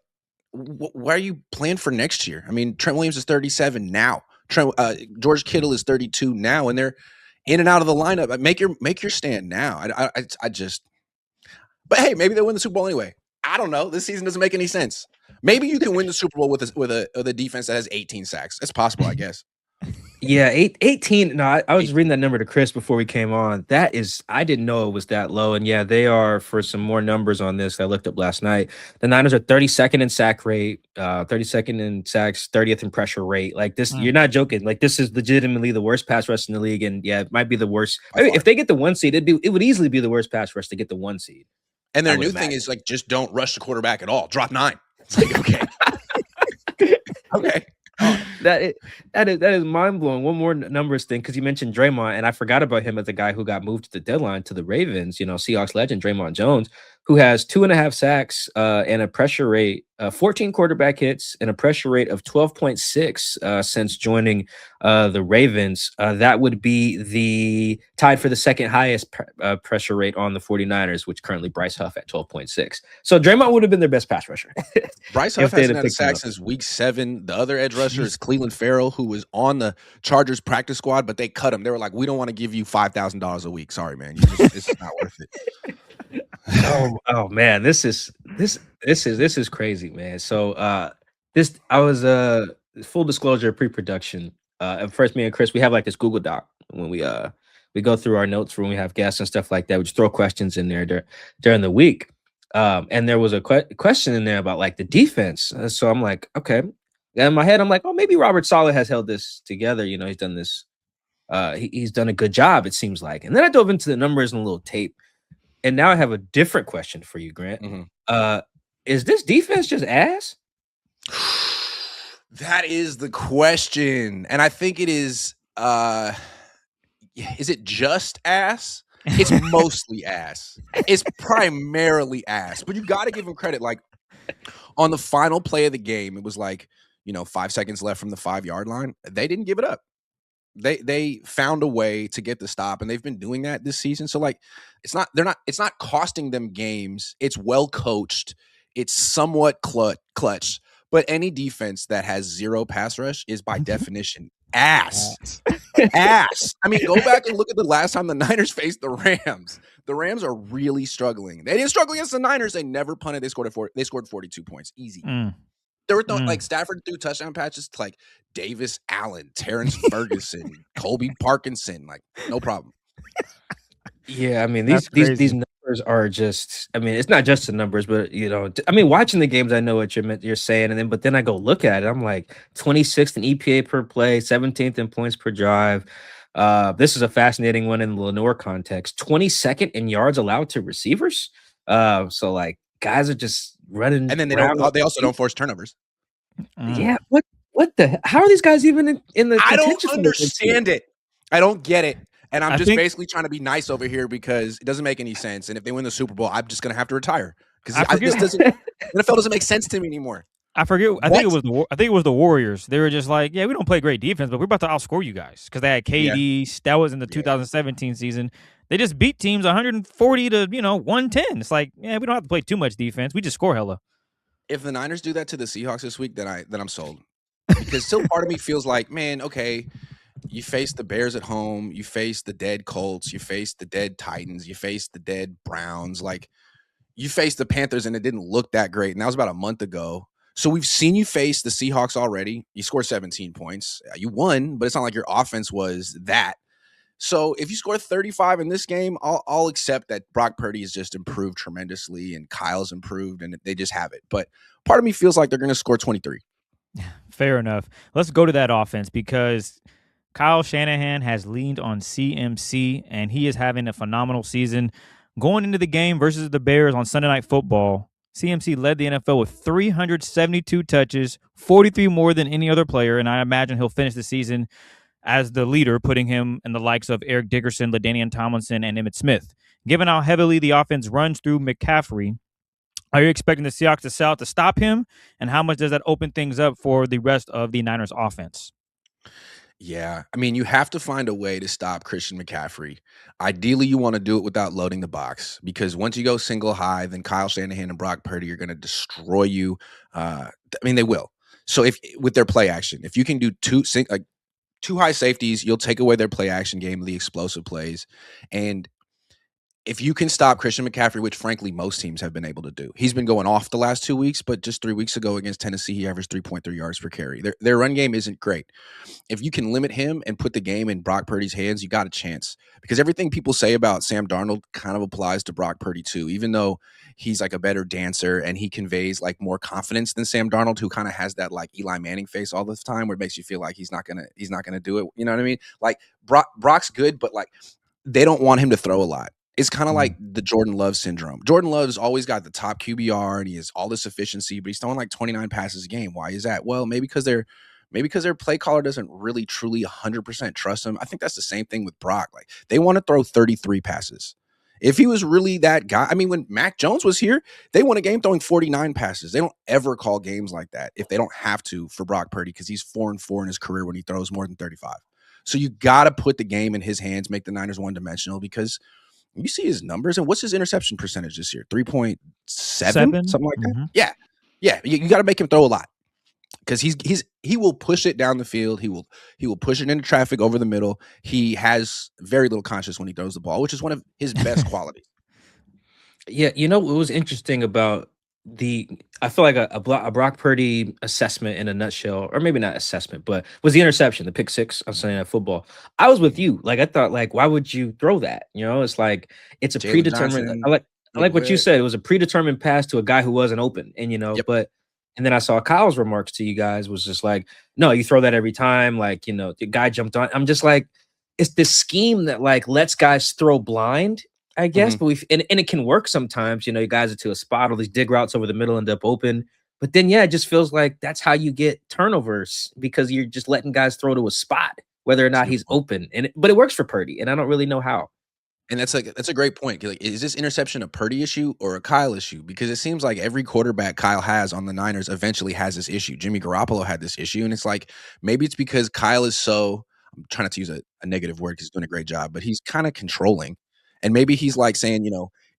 why are you playing for next year? I mean, Trent Williams is 37 now. George Kittle is 32 now, and they're in and out of the lineup. Make your stand now. I just. But hey, maybe they'll win the Super Bowl anyway. I don't know. This season doesn't make any sense. Maybe you can win the Super Bowl with a defense that has 18 sacks. It's possible, I guess. Yeah, 18. No, I was reading that number to Chris before we came on. That is, I didn't know it was that low. And yeah, they are, for some more numbers on this I looked up last night. The Niners are 32nd in sack rate, 32nd in sacks, 30th in pressure rate. Like this, you're not joking. Like this is legitimately the worst pass rush in the league. And yeah, it might be the worst. If they get the 1 seed, it would easily be the worst pass rush to get the 1 seed. And their new thing is like, just don't rush the quarterback at all. Drop 9. It's like, okay. Okay. That is mind blowing. One more numbers thing, because you mentioned Draymond, and I forgot about him as a guy who got moved to the deadline to the Ravens. You know, Seahawks legend Draymond Jones, who has 2.5 sacks and a pressure rate, 14 quarterback hits, and a pressure rate of 12.6 since joining the Ravens. That would be the tied for the second highest pressure rate on the 49ers, which currently Bryce Huff at 12.6. So Draymond would have been their best pass rusher. Bryce Huff hasn't had a sack since week 7. The other edge rusher is Cleveland Farrell, who was on the Chargers practice squad, but they cut him. They were like, we don't want to give you $5,000 a week. Sorry, man. This is not worth it. Oh man, this is crazy, man. So I was full disclosure, pre-production. At first, me and Chris, we have like this Google Doc when we go through our notes for when we have guests and stuff like that. We just throw questions in there during the week. And there was a question in there about like the defense. So I'm like, okay. And in my head, I'm like, oh, maybe Robert Saleh has held this together. You know, he's done this. He's done a good job, it seems like. And then I dove into the numbers and a little tape. And now I have a different question for you, Grant. Is this defense just ass? That is the question. And I think it is it just ass? It's mostly ass. It's primarily ass. But you got to give them credit. Like, on the final play of the game, it was like, 5 seconds left from the 5-yard line. They didn't give it up. They found a way to get the stop, and they've been doing that this season. So like, it's not costing them games. It's well coached. It's somewhat clutch. But any defense that has 0 pass rush is by definition ass. Ass. I mean, go back and look at the last time the Niners faced the Rams. The Rams are really struggling. They didn't struggle against the Niners. They never punted. They scored 42 points. Easy. There were like Stafford threw touchdown patches to like Davis Allen, Terrence Ferguson, Colby Parkinson, like no problem. Yeah, I mean these numbers are just. I mean, it's not just the numbers, but I mean, watching the games, I know what you're saying, and then I go look at it, I'm like 26th in EPA per play, 17th in points per drive. This is a fascinating one in the Lenoir context. 22nd in yards allowed to receivers. So like guys are just running, and then they also don't force turnovers. Yeah, what the? How are these guys even in the? I don't understand it. I don't get it. And I'm I just think basically trying to be nice over here because it doesn't make any sense. And if they win the Super Bowl, I'm just going to have to retire because I this forget. doesn't NFL doesn't make sense to me anymore. I forget. I think What? it was I think it was the Warriors. They were just like, yeah, we don't play great defense, but we're about to outscore you guys because they had KD. That was in the 2017 season. They just beat teams 140 to 110. It's like, yeah, we don't have to play too much defense. We just score hella. If the Niners do that to the Seahawks this week, then I'm sold. Because still part of me feels like, man, okay, you face the Bears at home, you face the dead Colts, you face the dead Titans, you face the dead Browns, like you faced the Panthers and it didn't look that great. And that was about a month ago. So we've seen you face the Seahawks already. You scored 17 points. You won, but it's not like your offense was that. So if you score 35 in this game, I'll accept that Brock Purdy has just improved tremendously and Kyle's improved and they just have it. But part of me feels like they're going to score 23. Fair enough. Let's go to that offense because Kyle Shanahan has leaned on CMC, and he is having a phenomenal season. Going into the game versus the Bears on Sunday Night Football, CMC led the NFL with 372 touches, 43 more than any other player, and I imagine he'll finish the season as the leader, putting him in the likes of Eric Dickerson, LaDainian Tomlinson, and Emmitt Smith. Given how heavily the offense runs through McCaffrey, are you expecting the Seahawks to sell out to stop him? And how much does that open things up for the rest of the Niners offense? Yeah. I mean, you have to find a way to stop Christian McCaffrey. Ideally, you want to do it without loading the box because once you go single high, then Kyle Shanahan and Brock Purdy are going to destroy you. I mean, they will. So if with their play action, if you can do two high safeties, you'll take away their play action game, the explosive plays. And if you can stop Christian McCaffrey, which frankly most teams have been able to do, he's been going off the last 2 weeks, but just 3 weeks ago against Tennessee, he averaged 3.3 yards per carry. Their run game isn't great. If you can limit him and put the game in Brock Purdy's hands, you got a chance. Because everything people say about Sam Darnold kind of applies to Brock Purdy too, even though he's like a better dancer and he conveys like more confidence than Sam Darnold, who kind of has that like Eli Manning face all the time where it makes you feel like he's not gonna do it. You know what I mean? Like Brock's good, but like they don't want him to throw a lot. It's kind of like the Jordan Love syndrome. Jordan Love's always got the top QBR and he has all this efficiency, but he's throwing like 29 passes a game. Why is that? Well, maybe because their play caller doesn't really truly 100% trust him. I think that's the same thing with Brock. Like they want to throw 33 passes. If he was really that guy, I mean, when Mac Jones was here, they won a game throwing 49 passes. They don't ever call games like that if they don't have to for Brock Purdy because he's 4-4 in his career when he throws more than 35. So you got to put the game in his hands, make the Niners one-dimensional because you see his numbers and what's his interception percentage this year? 3.7, something like that. Yeah. Yeah. You got to make him throw a lot because he will push it down the field. He will push it into traffic over the middle. He has very little conscience when he throws the ball, which is one of his best qualities. Yeah, you know what was interesting about I feel like a Brock Purdy assessment in a nutshell, or maybe not assessment, but was the interception, the pick six on Sunday Night Football. I was with you. Like I thought, like why would you throw that? You know, it's like it's a Jalen predetermined. Johnson, I like what you said. It was a predetermined pass to a guy who wasn't open, and Yep. And then I saw Kyle's remarks to you guys was just like, no, you throw that every time. Like the guy jumped on. I'm just like, it's this scheme that like lets guys throw blind. I guess, but and it can work sometimes. You guys are to a spot, all these dig routes over the middle end up open. But then, yeah, it just feels like that's how you get turnovers because you're just letting guys throw to a spot, whether or not he's open. But it works for Purdy, and I don't really know how. And that's a great point. Like, is this interception a Purdy issue or a Kyle issue? Because it seems like every quarterback Kyle has on the Niners eventually has this issue. Jimmy Garoppolo had this issue, and it's like maybe it's because Kyle is so. I'm trying not to use a negative word because he's doing a great job, but he's kind of controlling. And maybe he's like saying,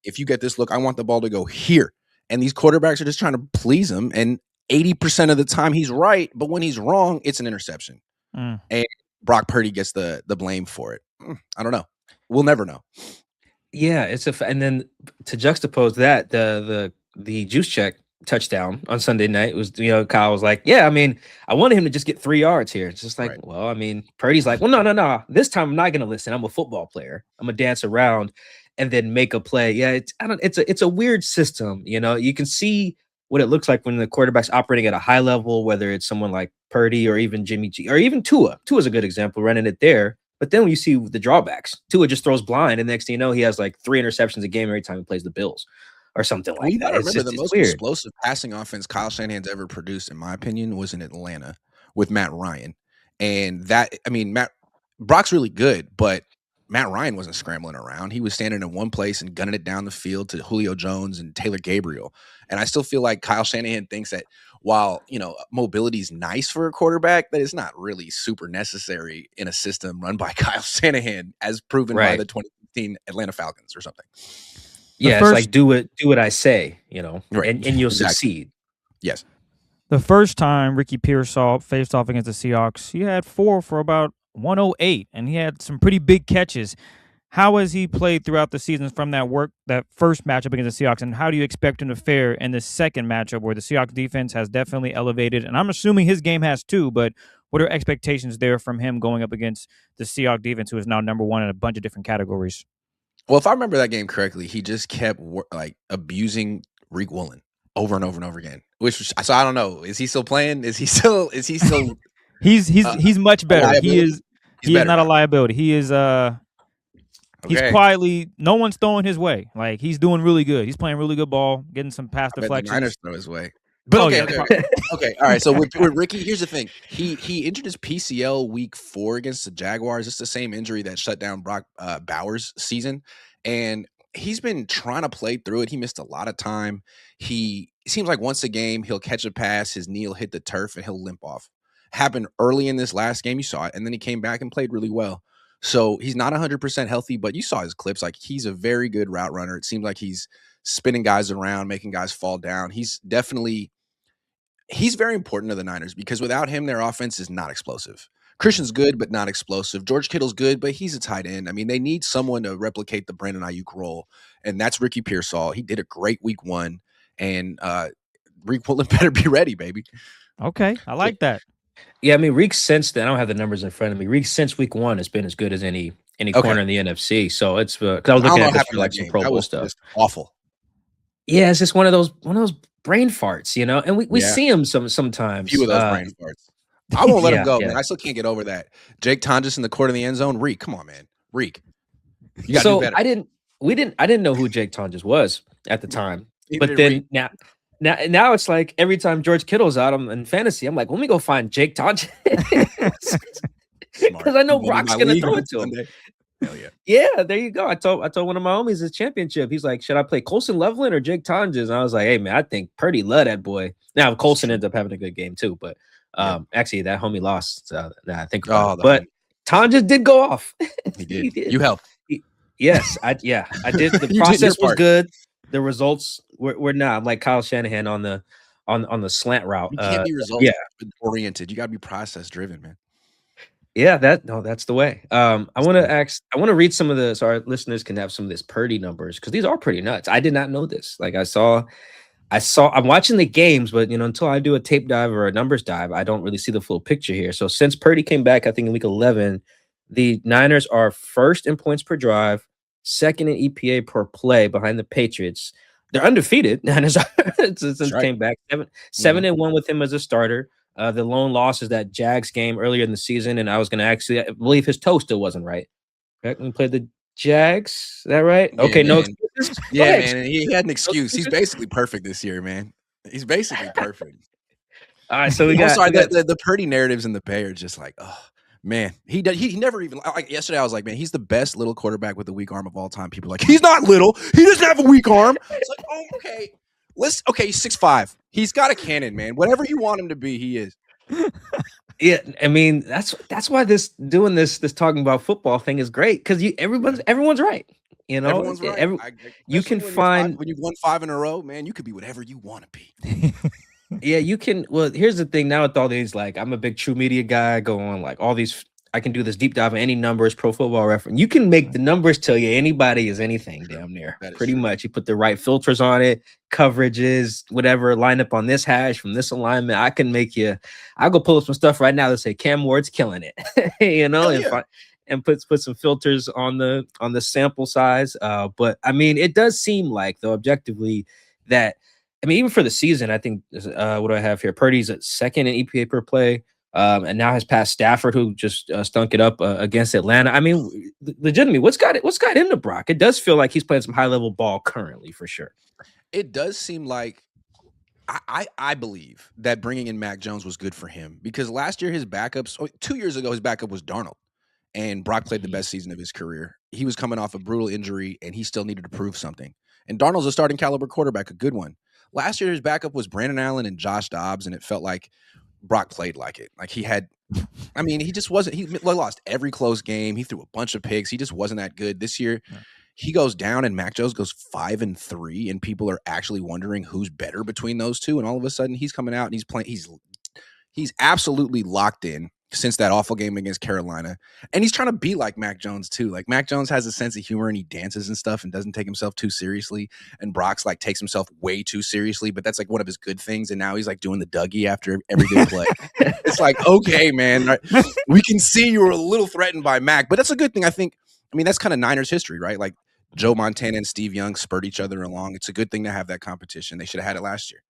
if you get this look, I want the ball to go here. And these quarterbacks are just trying to please him. And 80% of the time he's right. But when he's wrong, it's an interception. And Brock Purdy gets the blame for it. I don't know. We'll never know. Yeah, and then to juxtapose that, the juice check touchdown on Sunday night was, Kyle was like, yeah, I mean, I wanted him to just get 3 yards here. It's just like, right. Well, I mean, Purdy's like, well, no. This time I'm not going to listen. I'm a football player. I'm going to dance around and then make a play. Yeah, it's a weird system. You can see what it looks like when the quarterback's operating at a high level, whether it's someone like Purdy or even Jimmy G or even Tua. Tua's a good example running it there. But then when you see the drawbacks, Tua just throws blind, and next thing you know, he has like 3 interceptions a game every time he plays the Bills. Or something like that. You gotta remember the most explosive passing offense Kyle Shanahan's ever produced, in my opinion, was in Atlanta with Matt Ryan. And Brock's really good, but Matt Ryan wasn't scrambling around. He was standing in one place and gunning it down the field to Julio Jones and Taylor Gabriel. And I still feel like Kyle Shanahan thinks that while, mobility is nice for a quarterback, that it's not really super necessary in a system run by Kyle Shanahan, as proven by the 2015 Atlanta Falcons or something. Yeah, it's like do what I say, Right. and you'll succeed. Yes. The first time Ricky Pearsall faced off against the Seahawks, he had 4 for about 108, and he had some pretty big catches. How has he played throughout the season from that first matchup against the Seahawks, and how do you expect him to fare in the second matchup where the Seahawks defense has definitely elevated? And I'm assuming his game has too, but what are expectations there from him going up against the Seahawks defense, who is now number 1 in a bunch of different categories? Well, if I remember that game correctly, he just kept abusing Reek Woolen over and over and over again. So I don't know. Is he still playing? Is he still? He's much better. He is not a liability. He is he's quietly, no one's throwing his way. Like, he's doing really good. He's playing really good ball, getting some pass deflections. The Niners throw his way. But okay. All right. So with Ricky, here's the thing. He injured his PCL week 4 against the Jaguars. It's the same injury that shut down Brock Bowers' season. And he's been trying to play through it. He missed a lot of time. He seems like once a game, he'll catch a pass, his knee will hit the turf, and he'll limp off. Happened early in this last game. You saw it. And then he came back and played really well. So he's not 100% healthy, but you saw his clips. Like, he's a very good route runner. It seems like he's spinning guys around, making guys fall down. He's very important to the Niners because without him, their offense is not explosive. Christian's good, but not explosive. George Kittle's good, but he's a tight end. I mean, they need someone to replicate the Brandon Ayuk role, and that's Ricky Pearsall. He did a great week 1, and Reek Woolen better be ready, baby. Okay, I like that. Yeah, I mean, Reek since then, I don't have the numbers in front of me. Reek since week 1 has been as good as any corner in the NFC. So it's because I was looking at this for like some Pro Bowl stuff. Just awful. Yeah, it's just one of those brain farts, and we see him sometimes. A few of those brain farts. I won't let him go, man. I still can't get over that. Jake Tonjes in the court of the end zone. Reek, come on, man. Reek. You gotta do better. I didn't know who Jake Tonjes was at the time. But then now it's like every time George Kittle's out in fantasy, I'm like, let me go find Jake Tonjes. Because I know Brock's gonna throw it to him. Hell yeah. Yeah, there you go. I told one of my homies his championship. He's like, should I play Colson Loveland or Jake Tonjes? And I was like, hey man, I think Purdy loved that boy. Now Colson ends up having a good game too, but actually that homie lost. I think about it. But Tonjes did go off. He did. He did. You helped. Yes, I did. The process was good. The results were not. I'm like Kyle Shanahan on the slant route. You can't be result oriented. You got to be process driven, man. Yeah, that's the way. I want to read some of the, so our listeners can have some of this Purdy numbers because these are pretty nuts. I did not know this. Like I'm watching the games, but until I do a tape dive or a numbers dive, I don't really see the full picture here. So since Purdy came back, I think in week 11, the Niners are first in points per drive, second in EPA per play behind the Patriots. They're undefeated. Niners since came back 7-1 with him as a starter. The lone loss is that Jags game earlier in the season, and I was going to I believe his toe still wasn't right. Correct? We played the Jags. Is that right? Yeah, okay, man. no excuses. Yeah, man. And he had an excuse. He's basically perfect this year, man. He's basically perfect. All right, so we got. The Purdy narratives in the Bay are just like, oh man, he never even like yesterday. I was like, man, he's the best little quarterback with a weak arm of all time. People are like, he's not little. He doesn't have a weak arm. It's like, oh, okay. He's 6'5". He's got a cannon, man. Whatever you want him to be, he is. Yeah, I mean that's why this talking about football thing is great because everyone's right. Everyone's right. You can find when you've won 5 in a row, man. You could be whatever you want to be. Yeah, you can. Well, here's the thing. Now with all these, like, I'm a big True Media guy. Go on, like all these. I can do this deep dive in any numbers, Pro Football Reference. You can make the numbers tell you anybody is anything damn near. Pretty much. You put the right filters on it, coverages, whatever, line up on this hash from this alignment. I can make you. I'll go pull up some stuff right now that say Cam Ward's killing it. And put some filters on the sample size. But I mean, it does seem like though objectively that even for the season, I think what do I have here? Purdy's at second in EPA per play. And now has passed Stafford, who just stunk it up against Atlanta. I mean, legitimately, what's got into Brock? It does feel like he's playing some high level ball currently, for sure. It does seem like I believe that bringing in Mac Jones was good for him because last year his backups, 2 years ago, his backup was Darnold, and Brock played the best season of his career. He was coming off a brutal injury, and he still needed to prove something. And Darnold's a starting caliber quarterback, a good one. Last year, his backup was Brandon Allen and Josh Dobbs, and it felt like Brock played like it. Like he had, I mean, he just wasn't. He lost every close game. He threw a bunch of picks. He just wasn't that good this year. He goes down, and Mac Jones goes 5-3, and people are actually wondering who's better between those two. And all of a sudden, he's coming out and he's playing. He's absolutely locked in since that awful game against Carolina. And he's trying to be like Mac Jones too. Like Mac Jones has a sense of humor and he dances and stuff and doesn't take himself too seriously. And Brock's like takes himself way too seriously, but that's like one of his good things. And now he's like doing the Dougie after every good play. It's like, okay, man, we can see you were a little threatened by Mac, but that's a good thing. I mean, that's kind of Niners history, right? Like Joe Montana and Steve Young spurred each other along. It's a good thing to have that competition. They should have had it last year.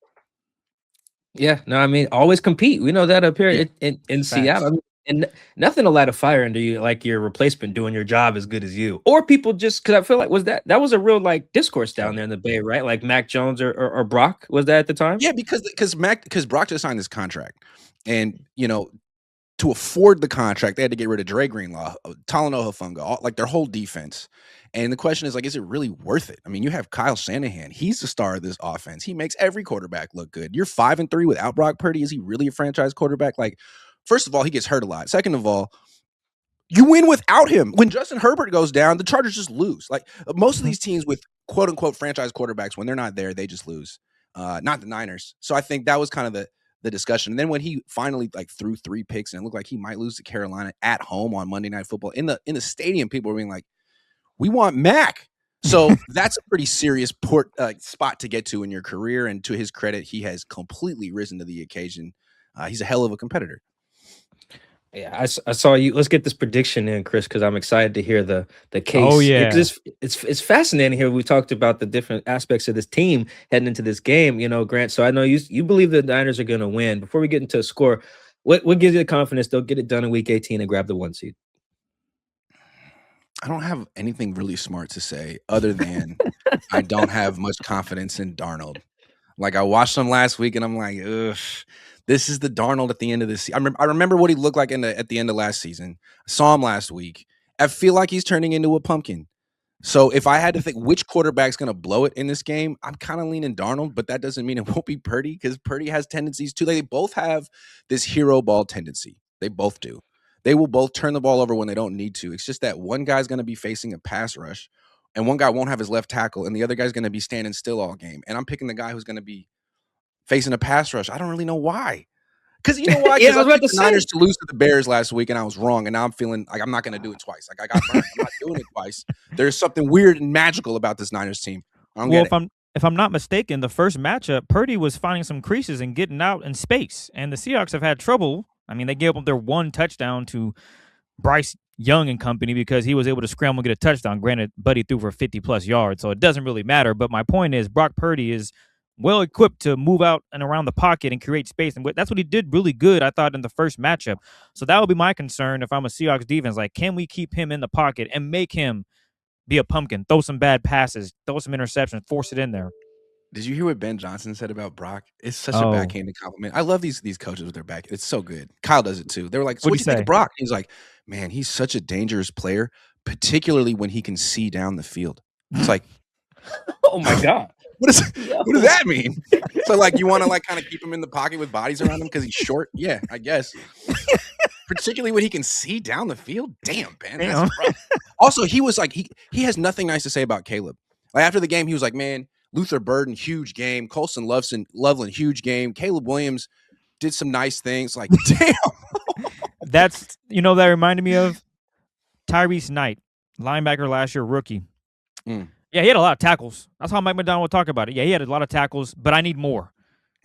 Yeah, no, I mean, always compete. We know that up here in Seattle. I mean, and nothing to light a fire under you like your replacement doing your job as good as you. Or people just, because I feel like that was a real like discourse down there in the Bay, right? Like Mac Jones or Brock, was that at the time? Yeah, because Brock just signed this contract. And, you know, to afford the contract, they had to get rid of Dre Greenlaw, Talanoa Hufanga, like their whole defense. And the question is, like, is it really worth it? I mean, you have Kyle Shanahan. He's the star of this offense. He makes every quarterback look good. You're 5-3 without Brock Purdy. Is he really a franchise quarterback? Like, first of all, he gets hurt a lot. Second of all, you win without him. When Justin Herbert goes down, the Chargers just lose. Like, most of these teams with quote-unquote franchise quarterbacks, when they're not there, they just lose. Not the Niners. So I think that was kind of the discussion. And then when he finally like threw 3 picks and it looked like he might lose to Carolina at home on Monday Night Football, in the stadium, people were being like, we want Mac. So that's a pretty serious spot to get to in your career. And to his credit, he has completely risen to the occasion. He's a hell of a competitor. Yeah, I saw you. Let's get this prediction in, Chris, because I'm excited to hear the case. Oh, yeah. It's fascinating here. We talked about the different aspects of this team heading into this game, you know, Grant. So I know you believe the Niners are going to win. Before we get into a score, what gives you the confidence they'll get it done in Week 18 and grab the 1 seed? I don't have anything really smart to say other than I don't have much confidence in Darnold. Like I watched him last week and I'm like, ugh, this is the Darnold at the end of this season. I remember what he looked like at the end of last season. I saw him last week. I feel like he's turning into a pumpkin. So if I had to think which quarterback's going to blow it in this game, I'm kind of leaning Darnold, but that doesn't mean it won't be Purdy because Purdy has tendencies too. They both have this hero ball tendency. They both do. They will both turn the ball over when they don't need to. It's just that one guy's going to be facing a pass rush and one guy won't have his left tackle and the other guy's going to be standing still all game. And I'm picking the guy who's going to be facing a pass rush. I don't really know why. Because you know why? Yeah, I was I about picked to the Niners say. to lose to the Bears last week, and I was wrong. And now I'm feeling like I'm not going to do it twice. Like I got burned. I'm not doing it twice. There's something weird and magical about this Niners team. I don't Well, get it. if I'm not mistaken, the first matchup, Purdy was finding some creases and getting out in space, and the Seahawks have had trouble. I mean, they gave up their 1 touchdown to Bryce Young and company because he was able to scramble and get a touchdown. Granted, Buddy threw for 50-plus yards, so it doesn't really matter. But my point is, Brock Purdy is well equipped to move out and around the pocket and create space, and that's what he did really good, I thought, in the first matchup. So that would be my concern if I'm a Seahawks defense. Like, can we keep him in the pocket and make him be a pumpkin, throw some bad passes, throw some interceptions, force it in there? Did you hear what Ben Johnson said about Brock? It's such a backhanded compliment. I love these coaches with their back. It's so good. Kyle does it too. They were like, so What'd what do he you think say? of Brock? He's like, man, he's such a dangerous player, particularly when he can see down the field. It's like, Oh my God. what does that mean? So like you want to like kind of keep him in the pocket with bodies around him because he's short? Yeah, I guess. Particularly when he can see down the field. Damn, Ben. Damn. That's rough. Also, he was like, he has nothing nice to say about Caleb. Like after the game, he was like, man, Luther Burden, huge game. Colson Loveland, huge game. Caleb Williams did some nice things. Like, damn. That's, that reminded me of Tyrese Knight, linebacker last year, rookie. Mm. Yeah, he had a lot of tackles. That's how Mike McDonald would talk about it. Yeah, he had a lot of tackles, but I need more.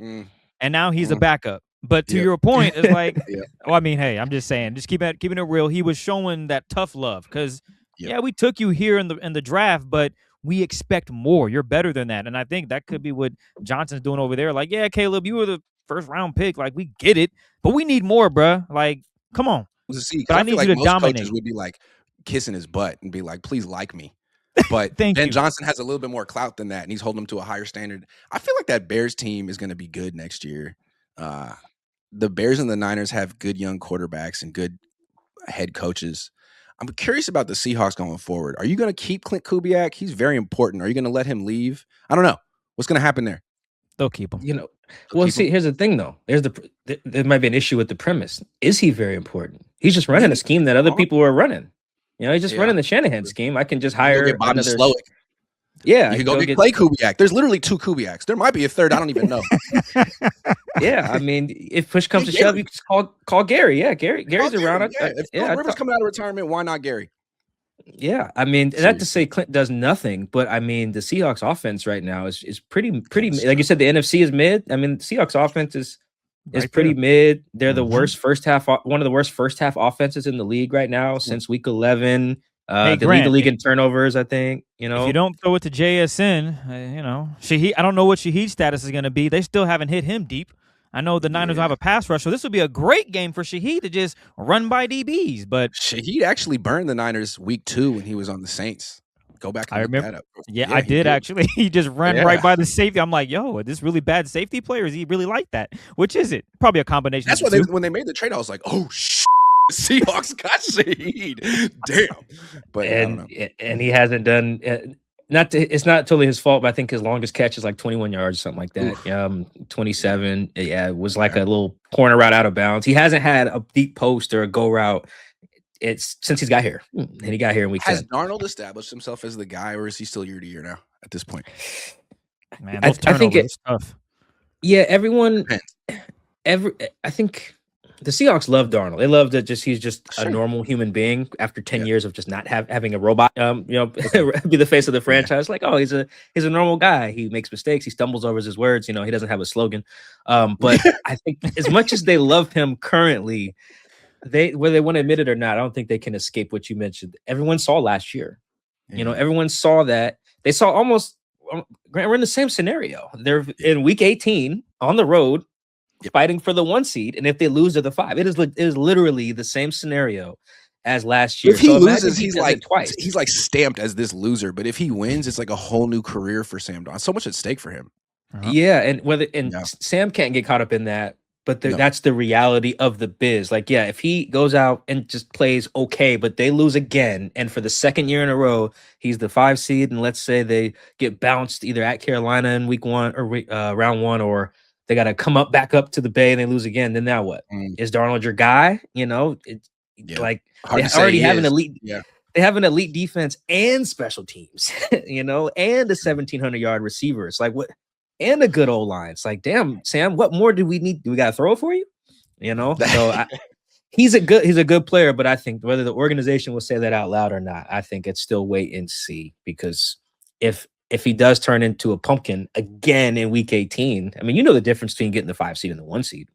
Mm. And now he's a backup. But to Yep. your point, it's like, Yep. well, I mean, hey, I'm just saying, just keeping it real. He was showing that tough love because, Yep. yeah, we took you here in the draft, but we expect more. You're better than that. And I think that could be what Johnson's doing over there. Like, yeah, Caleb, you were the first round pick. Like, we get it, but we need more, bruh. Like, come on. See, But I feel need like you to most dominate. coaches would be like kissing his butt and be like, please like me. But Thank Ben you. Johnson has a little bit more clout than that, and he's holding them to a higher standard. I feel like that Bears team is going to be good next year. The Bears and the Niners have good young quarterbacks and good head coaches. I'm curious about the Seahawks going forward. Are you going to keep Clint Kubiak? He's very important. Are you going to let him leave? I don't know. What's going to happen there? They'll keep him. They'll Well, keep see, him? here's the thing, though. There might be an issue with the premise. Is he very important? He's just running a scheme that other people are running. He's just running the Shanahan scheme. I can just You can hire go get Bobby another. Slowick. Yeah, You can go get Clay Kubiak. There's literally 2 Kubiaks. There might be a third. I don't even know. Yeah, I mean, if push comes to shove, you can call Gary. Yeah, Gary's around. If Philip Rivers coming out of retirement, why not Gary? Yeah, I mean, not to say Clint does nothing, but I mean, the Seahawks offense right now is pretty. Like you said, the NFC is mid. I mean, the Seahawks offense is pretty mid. They're the worst first half, one of the worst first half offenses in the league right now since week 11. They lead the league in turnovers, I think. If you don't throw it to JSN, Shaheed. I don't know what Shaheed's status is going to be. They still haven't hit him deep. I know the Niners will have a pass rush, so this would be a great game for Shaheed to just run by DBs. But Shaheed actually burned the Niners week 2 when he was on the Saints. Go back and look that up. Yeah, I did actually. He just ran right by the safety. I'm like, yo, is this really bad safety player? Is he really like that? Which is it? Probably a combination. That's why when they made the trade, I was like, oh shit. Seahawks got Shaheed. Damn. But and he hasn't done it's not totally his fault, but I think his longest catch is like 21 yards or something like that. 27. Yeah, it was like a little corner route out of bounds. He hasn't had a deep post or a go route. It's since he's got here. And he got here in week 10. Has Darnold established himself as the guy, or is he still year to year now at this point? Man, those turnovers, I think it's tough. Yeah, I think the Seahawks love Darnold. They love that he's just a normal human being after 10 years of just not having a robot be the face of the franchise. Like, oh, he's a normal guy. He makes mistakes, he stumbles over his words, he doesn't have a slogan. But I think as much as they love him currently, whether they want to admit it or not, I don't think they can escape what you mentioned. Everyone saw last year. Everyone saw that. They saw almost Grant, we're in the same scenario. They're in week 18 on the road. Fighting for the 1 seed, and if they lose to the 5, it is literally the same scenario as last year. If he loses, he's like twice. He's like stamped as this loser. But if he wins, it's like a whole new career for Sam Darnold. So much at stake for him. Yeah, and Sam can't get caught up in that. But that's the reality of the biz. Like, yeah, if he goes out and just plays okay, but they lose again, and for the second year in a row, he's the 5 seed, and let's say they get bounced either at Carolina in week 1 or round 1, or they got to come back up to the Bay and they lose again. Then now what? Is Darnold your guy? Like they already have an elite. Yeah. They have an elite defense and special teams, and a 1,700-yard receiver. It's like what? And a good old line. It's like, damn, Sam, what more do we need? Do we got to throw for you? So he's a good player, but I think whether the organization will say that out loud or not, I think it's still wait and see, because if he does turn into a pumpkin again in week 18, I mean, the difference between getting the 5 seed and the 1 seed.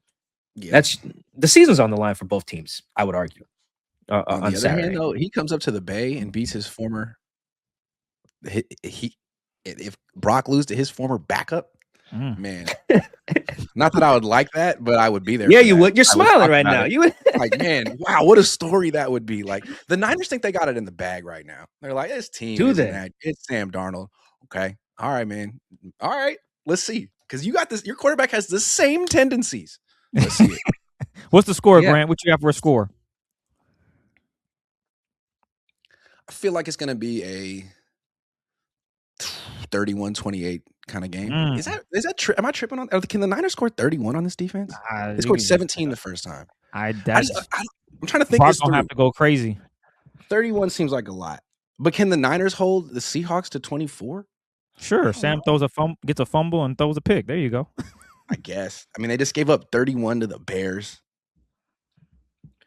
Yeah. That's the season's on the line for both teams, I would argue. On the other Saturday. hand, though, he comes up to the Bay and beats his former. If Brock loses to his former backup, man, not that I would like that, but I would be there. Yeah, you would. You're smiling right now. You would like, man, wow, what a story that would be. Like the Niners think they got it in the bag right now. They're like, this team, it's Sam Darnold. Okay. All right, man. All right. Let's see. Because you got this. Your quarterback has the same tendencies. Let's see it. What's the score, Grant? What you got for a score? I feel like it's going to be a 31-28 kind of game. Is that am I tripping on? Can the Niners score 31 on this defense? They scored 17 the first time. I'm trying to think. Brock don't have to go crazy. 31 seems like a lot. But can the Niners hold the Seahawks to 24? Sure. Sam gets a fumble and throws a pick. There you go. I guess. I mean, they just gave up 31 to the Bears.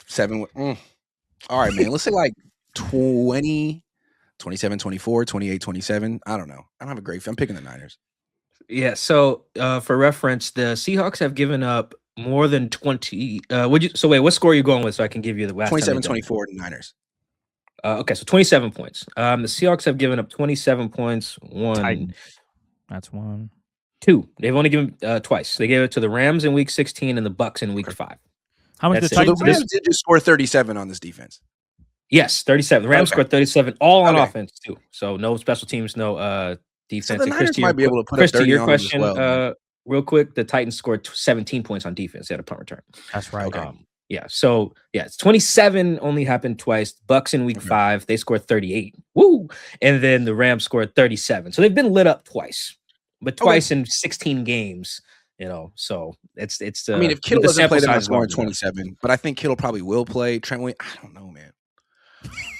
7. All right, man. Let's say like 20, 27-24, 28-27. I don't know. I don't have a great. I'm picking the Niners. Yeah. So for reference, the Seahawks have given up more than 20. So wait, what score are you going with so I can give you the last 27-24 Niners. Okay, so 27 points. The Seahawks have given up 27 points. That's 1. 2. They've only given twice. They gave it to the Rams in week 16 and the Bucks in week 5. How much? So the Rams did just score 37 on this defense. Yes, 37. The Rams scored 37, all on offense too. So no special teams, no defense. So the Niners might be able to put up 30 to your on question, as well. real quick, the Titans scored 17 points on defense. They had a punt return. That's right. Okay. Yeah. So yeah, it's 27 only happened twice. Bucks in week 5, they scored 38. Woo! And then the Rams scored 37. So they've been lit up twice, but twice in 16 games. So it's I mean, if Kittle the doesn't play, sample they're not size is scoring large enough. 27. But I think Kittle probably will play. Trent Williams, I don't know, man.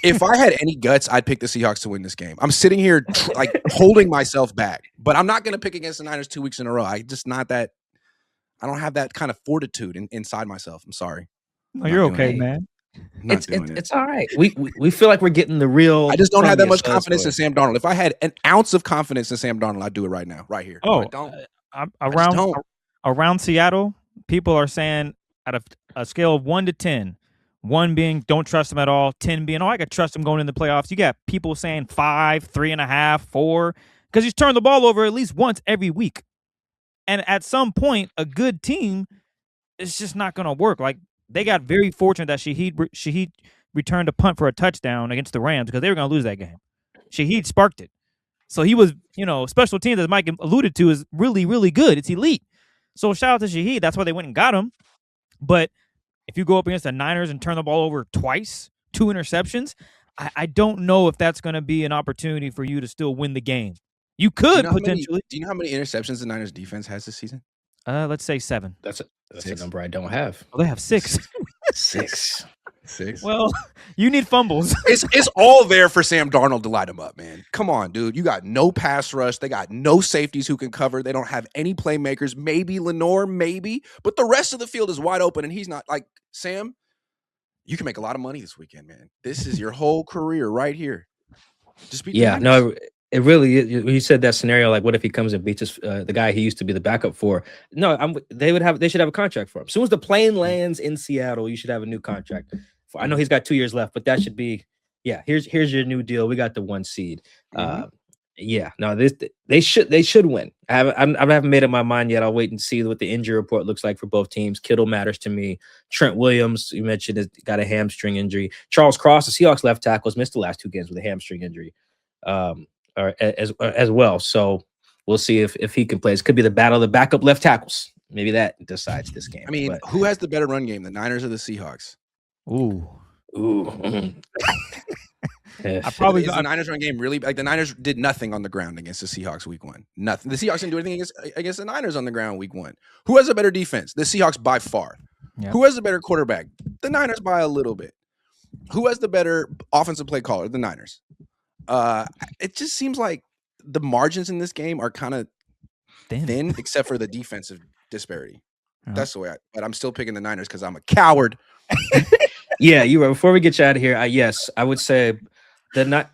If I had any guts, I'd pick the Seahawks to win this game. I'm sitting here like holding myself back, but I'm not going to pick against the Niners 2 weeks in a row. I don't have that kind of fortitude inside myself. I'm sorry. No, you're okay, man. It's all right. We feel like we're getting the real. I just don't have that much confidence in Sam Darnold. If I had an ounce of confidence in Sam Darnold, I'd do it right now, right here. Oh, I don't. Around Seattle, people are saying out of a scale of 1 to 10, 1 being don't trust him at all, 10 being I could trust him going in the playoffs. You got people saying 5, 3.5, 4, because he's turned the ball over at least once every week. And at some point, a good team is just not going to work. Like, they got very fortunate that Shaheed returned a punt for a touchdown against the Rams because they were going to lose that game. Shaheed sparked it. So he was, special teams, as Mike alluded to, is really, really good. It's elite. So shout out to Shaheed. That's why they went and got him. But if you go up against the Niners and turn the ball over twice, 2 interceptions, I don't know if that's going to be an opportunity for you to still win the game. You could potentially. Do you know how many interceptions the Niners defense has this season? Let's say 7. That's a number I don't have. Oh, they have 6. 6. Well, you need fumbles. It's all there for Sam Darnold to light him up, man. Come on, dude. You got no pass rush. They got no safeties who can cover. They don't have any playmakers. Maybe Lenoir, but the rest of the field is wide open, and he's not. Like, Sam, you can make a lot of money this weekend, man. This is your whole career right here. Just beat the Niners. No. It really is. You said that scenario, like, what if he comes and beats the guy he used to be the backup for? No, they should have a contract for him. As soon as the plane lands in Seattle, you should have a new contract. I know he's got 2 years left, but that should be, here's your new deal. We got the 1 seed. They should win. I haven't made up my mind yet. I'll wait and see what the injury report looks like for both teams. Kittle matters to me. Trent Williams, you mentioned, has got a hamstring injury. Charles Cross, the Seahawks left tackle, has missed the last 2 games with a hamstring injury. As well. So we'll see if he can play. It could be the battle of the backup left tackles. Maybe that decides this game. I mean, who has the better run game, the Niners or the Seahawks? Ooh. I probably the Niners run game really like the Niners did nothing on the ground against the Seahawks week 1. Nothing. The Seahawks didn't do anything against the Niners on the ground week 1. Who has a better defense? The Seahawks by far. Yeah. Who has the better quarterback? The Niners by a little bit. Who has the better offensive play caller? The Niners. It just seems like the margins in this game are kind of thin, except for the defensive disparity. That's the way but I'm still picking the Niners because I'm a coward. You were. Before we get you out of here, I would say that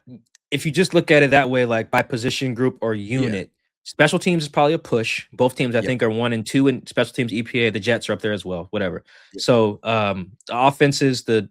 if you just look at it that way, like by position group or unit, special teams is probably a push. Both teams, I think, are 1 and 2 in special teams. EPA, the Jets are up there as well. Whatever. So the offenses, the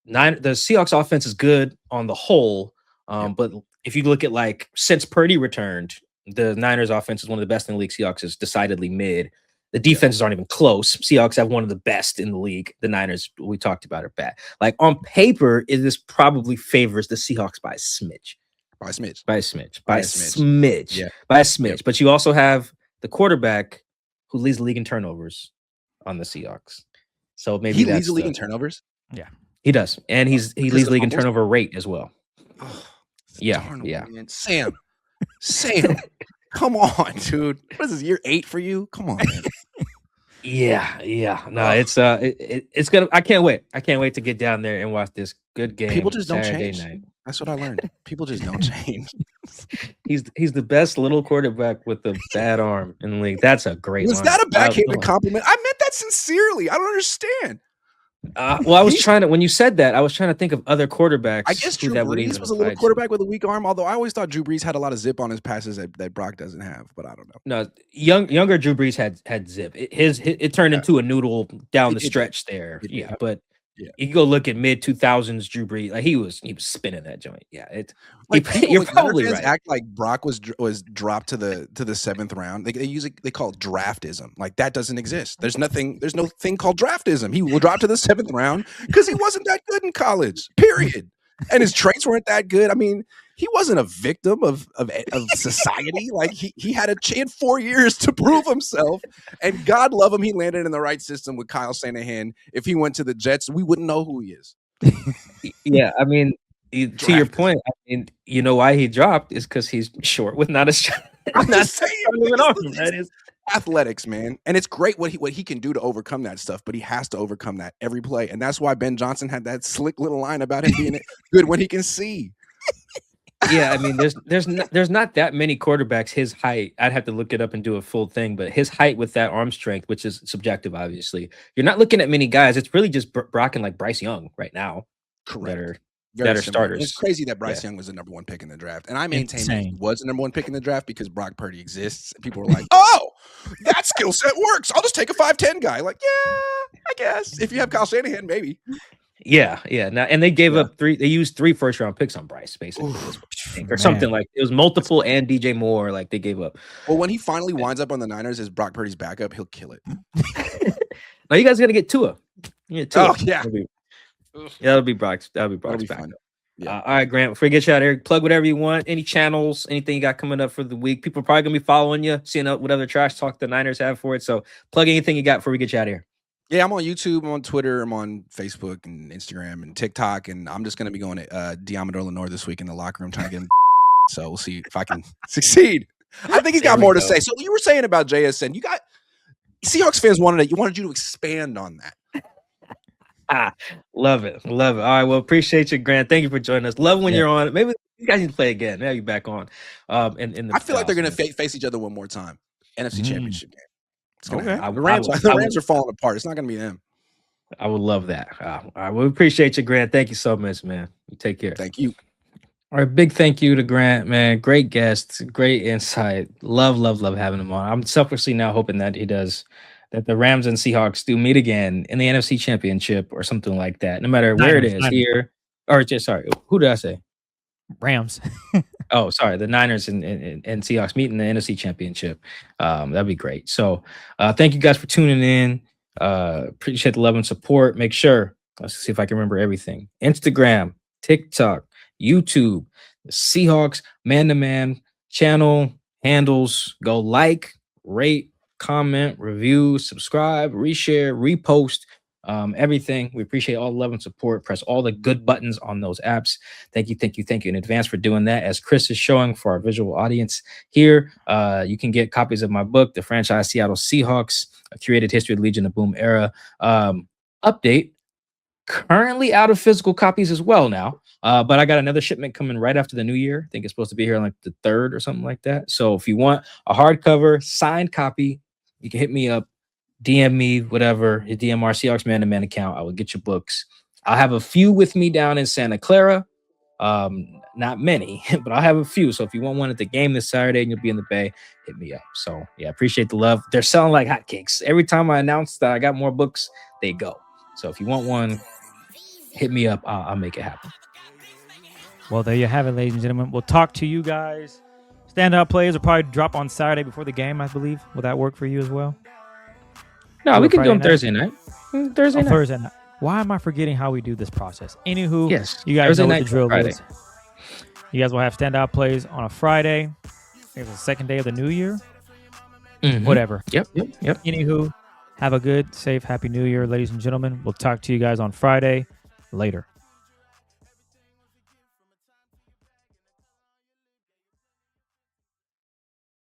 Seahawks offense is good on the whole, but if you look at since Purdy returned, the Niners offense is one of the best in the league. Seahawks is decidedly mid. The defenses aren't even close. Seahawks have one of the best in the league. The Niners, we talked about, are bad. Like, on paper, this probably favors the Seahawks by a smidge. By a smidge. But you also have the quarterback who leads the league in turnovers on the Seahawks. So maybe he leads the league in turnovers? Yeah. He does. And he leads the league in turnover rate as well. Oh, man. Sam. Come on, dude. What is this, year 8 for you? Come on, man. No, it's gonna. I can't wait. To get down there and watch this good game. People just don't Saturday change. Night. That's what I learned. People just don't change. He's the best little quarterback with a bad arm in the league. That's a great. Was that a backhanded compliment? I meant that sincerely. I don't understand. Well, I was trying to, when you said that, I was trying to think of other quarterbacks. I guess Drew Brees was a little quarterback with a weak arm, although I always thought Drew Brees had a lot of zip on his passes that Brock doesn't have, but I don't know. No, younger Drew Brees had zip. It turned into a noodle down the stretch there. But you can go look at mid 2000s Drew Brees. Like he was spinning that joint. Yeah, you're probably right. Act like Brock was dropped to the 7th round. They call it draftism. Like that doesn't exist. There's no thing called draftism. He will drop to the 7th round because he wasn't that good in college. Period. And his traits weren't that good. I mean, he wasn't a victim of society. Like he had 4 years to prove himself, and God love him, he landed in the right system with Kyle Shanahan. If he went to the Jets, we wouldn't know who he is. Yeah, I mean, to your point, I mean, you know why he dropped is because he's short with not a strong I'm just saying, arm. That is athletics, man, and it's great what he can do to overcome that stuff, but he has to overcome that every play, and that's why Ben Johnson had that slick little line about him being good when he can see. Yeah, I mean, there's not that many quarterbacks his height. I'd have to look it up and do a full thing, but his height with that arm strength, which is subjective, obviously, you're not looking at many guys. It's really just Brock and like Bryce Young right now. Correct. That are Similar. starters. It's crazy that Bryce Young was the number 1 pick in the draft, and I maintain that he was the number 1 pick in the draft because Brock Purdy exists. People were like, "Oh, that skill set works. I'll just take a 5'10" guy." Like, yeah, I guess if you have Kyle Shanahan, maybe. Yeah. Now, and they gave up 3. They used 3 first-round picks on Bryce, basically, or something like it was multiple and DJ Moore. Like they gave up. Well, when he finally winds up on the Niners as Brock Purdy's backup, he'll kill it. Now you guys got to get Tua. Oh yeah. That'll be Brock's. That'll be Brock's backup. Yeah. All right, Grant. Before we get you out of here, plug whatever you want. Any channels, anything you got coming up for the week. People are probably gonna be following you, seeing what other trash talk the Niners have for it. So plug anything you got before we get you out of here. Yeah, I'm on YouTube, I'm on Twitter, I'm on Facebook and Instagram and TikTok, and I'm just gonna be going to Deommodore Lenoir this week in the locker room trying to get him. So we'll see if I can succeed. I think he's got more to say. So you were saying about JSN, you got Seahawks fans wanted you to expand on that. Love it. All right, well, appreciate you, Grant. Thank you for joining us. Love when you're on. Maybe you guys need to play again. Now you're back on. I feel like they're gonna face each other one more time. NFC Championship game. It's gonna happen. The Rams are falling apart. It's not gonna be them. I would love that. All right, we appreciate you, Grant. Thank you so much, man. You take care. Thank you. All right, big thank you to Grant, man. Great guest, great insight. Love having him on. I'm selfishly now hoping that that the Rams and Seahawks do meet again in the NFC Championship or something like that. No matter where it is, here or just who did I say? Rams. Oh, sorry, the Niners and Seahawks meet in the NFC Championship. That'd be great. So, thank you guys for tuning in. Appreciate the love and support. Make sure, let's see if I can remember everything. Instagram, TikTok, YouTube, the Seahawks man-to-man channel handles. Go like, rate, comment, review, subscribe, reshare, repost, everything. We appreciate all the love and support. Press all the good buttons on those apps. Thank you in advance for doing that. As Chris is showing for our visual audience here, you can get copies of my book, The Franchise Seattle Seahawks, A Curated History of the Legion of Boom Era. Update, currently out of physical copies as well now. But I got another shipment coming right after the new year. I think it's supposed to be here on like the 3rd or something like that. So if you want a hardcover signed copy, you can hit me up, DM me, whatever, your DMR Seahawks man-to-man account. I will get your books. I'll have a few with me down in Santa Clara. Not many, but I'll have a few. So if you want one at the game this Saturday and you'll be in the Bay, hit me up. So yeah, appreciate the love. They're selling like hotcakes. Every time I announce that I got more books, they go. So if you want one, hit me up. I'll make it happen. Well, there you have it, ladies and gentlemen. We'll talk to you guys. Standout plays will probably drop on Saturday before the game, I believe. Will that work for you as well? No, we can do them Thursday night. Thursday night. Why am I forgetting how we do this process? Anywho, yes, you guys Thursday know what the drill Friday. is. You guys will have standout plays on a Friday. I think it's the second day of the new year. Mm-hmm. Whatever. Yep. Anywho, have a good, safe, happy new year, ladies and gentlemen. We'll talk to you guys on Friday. Later.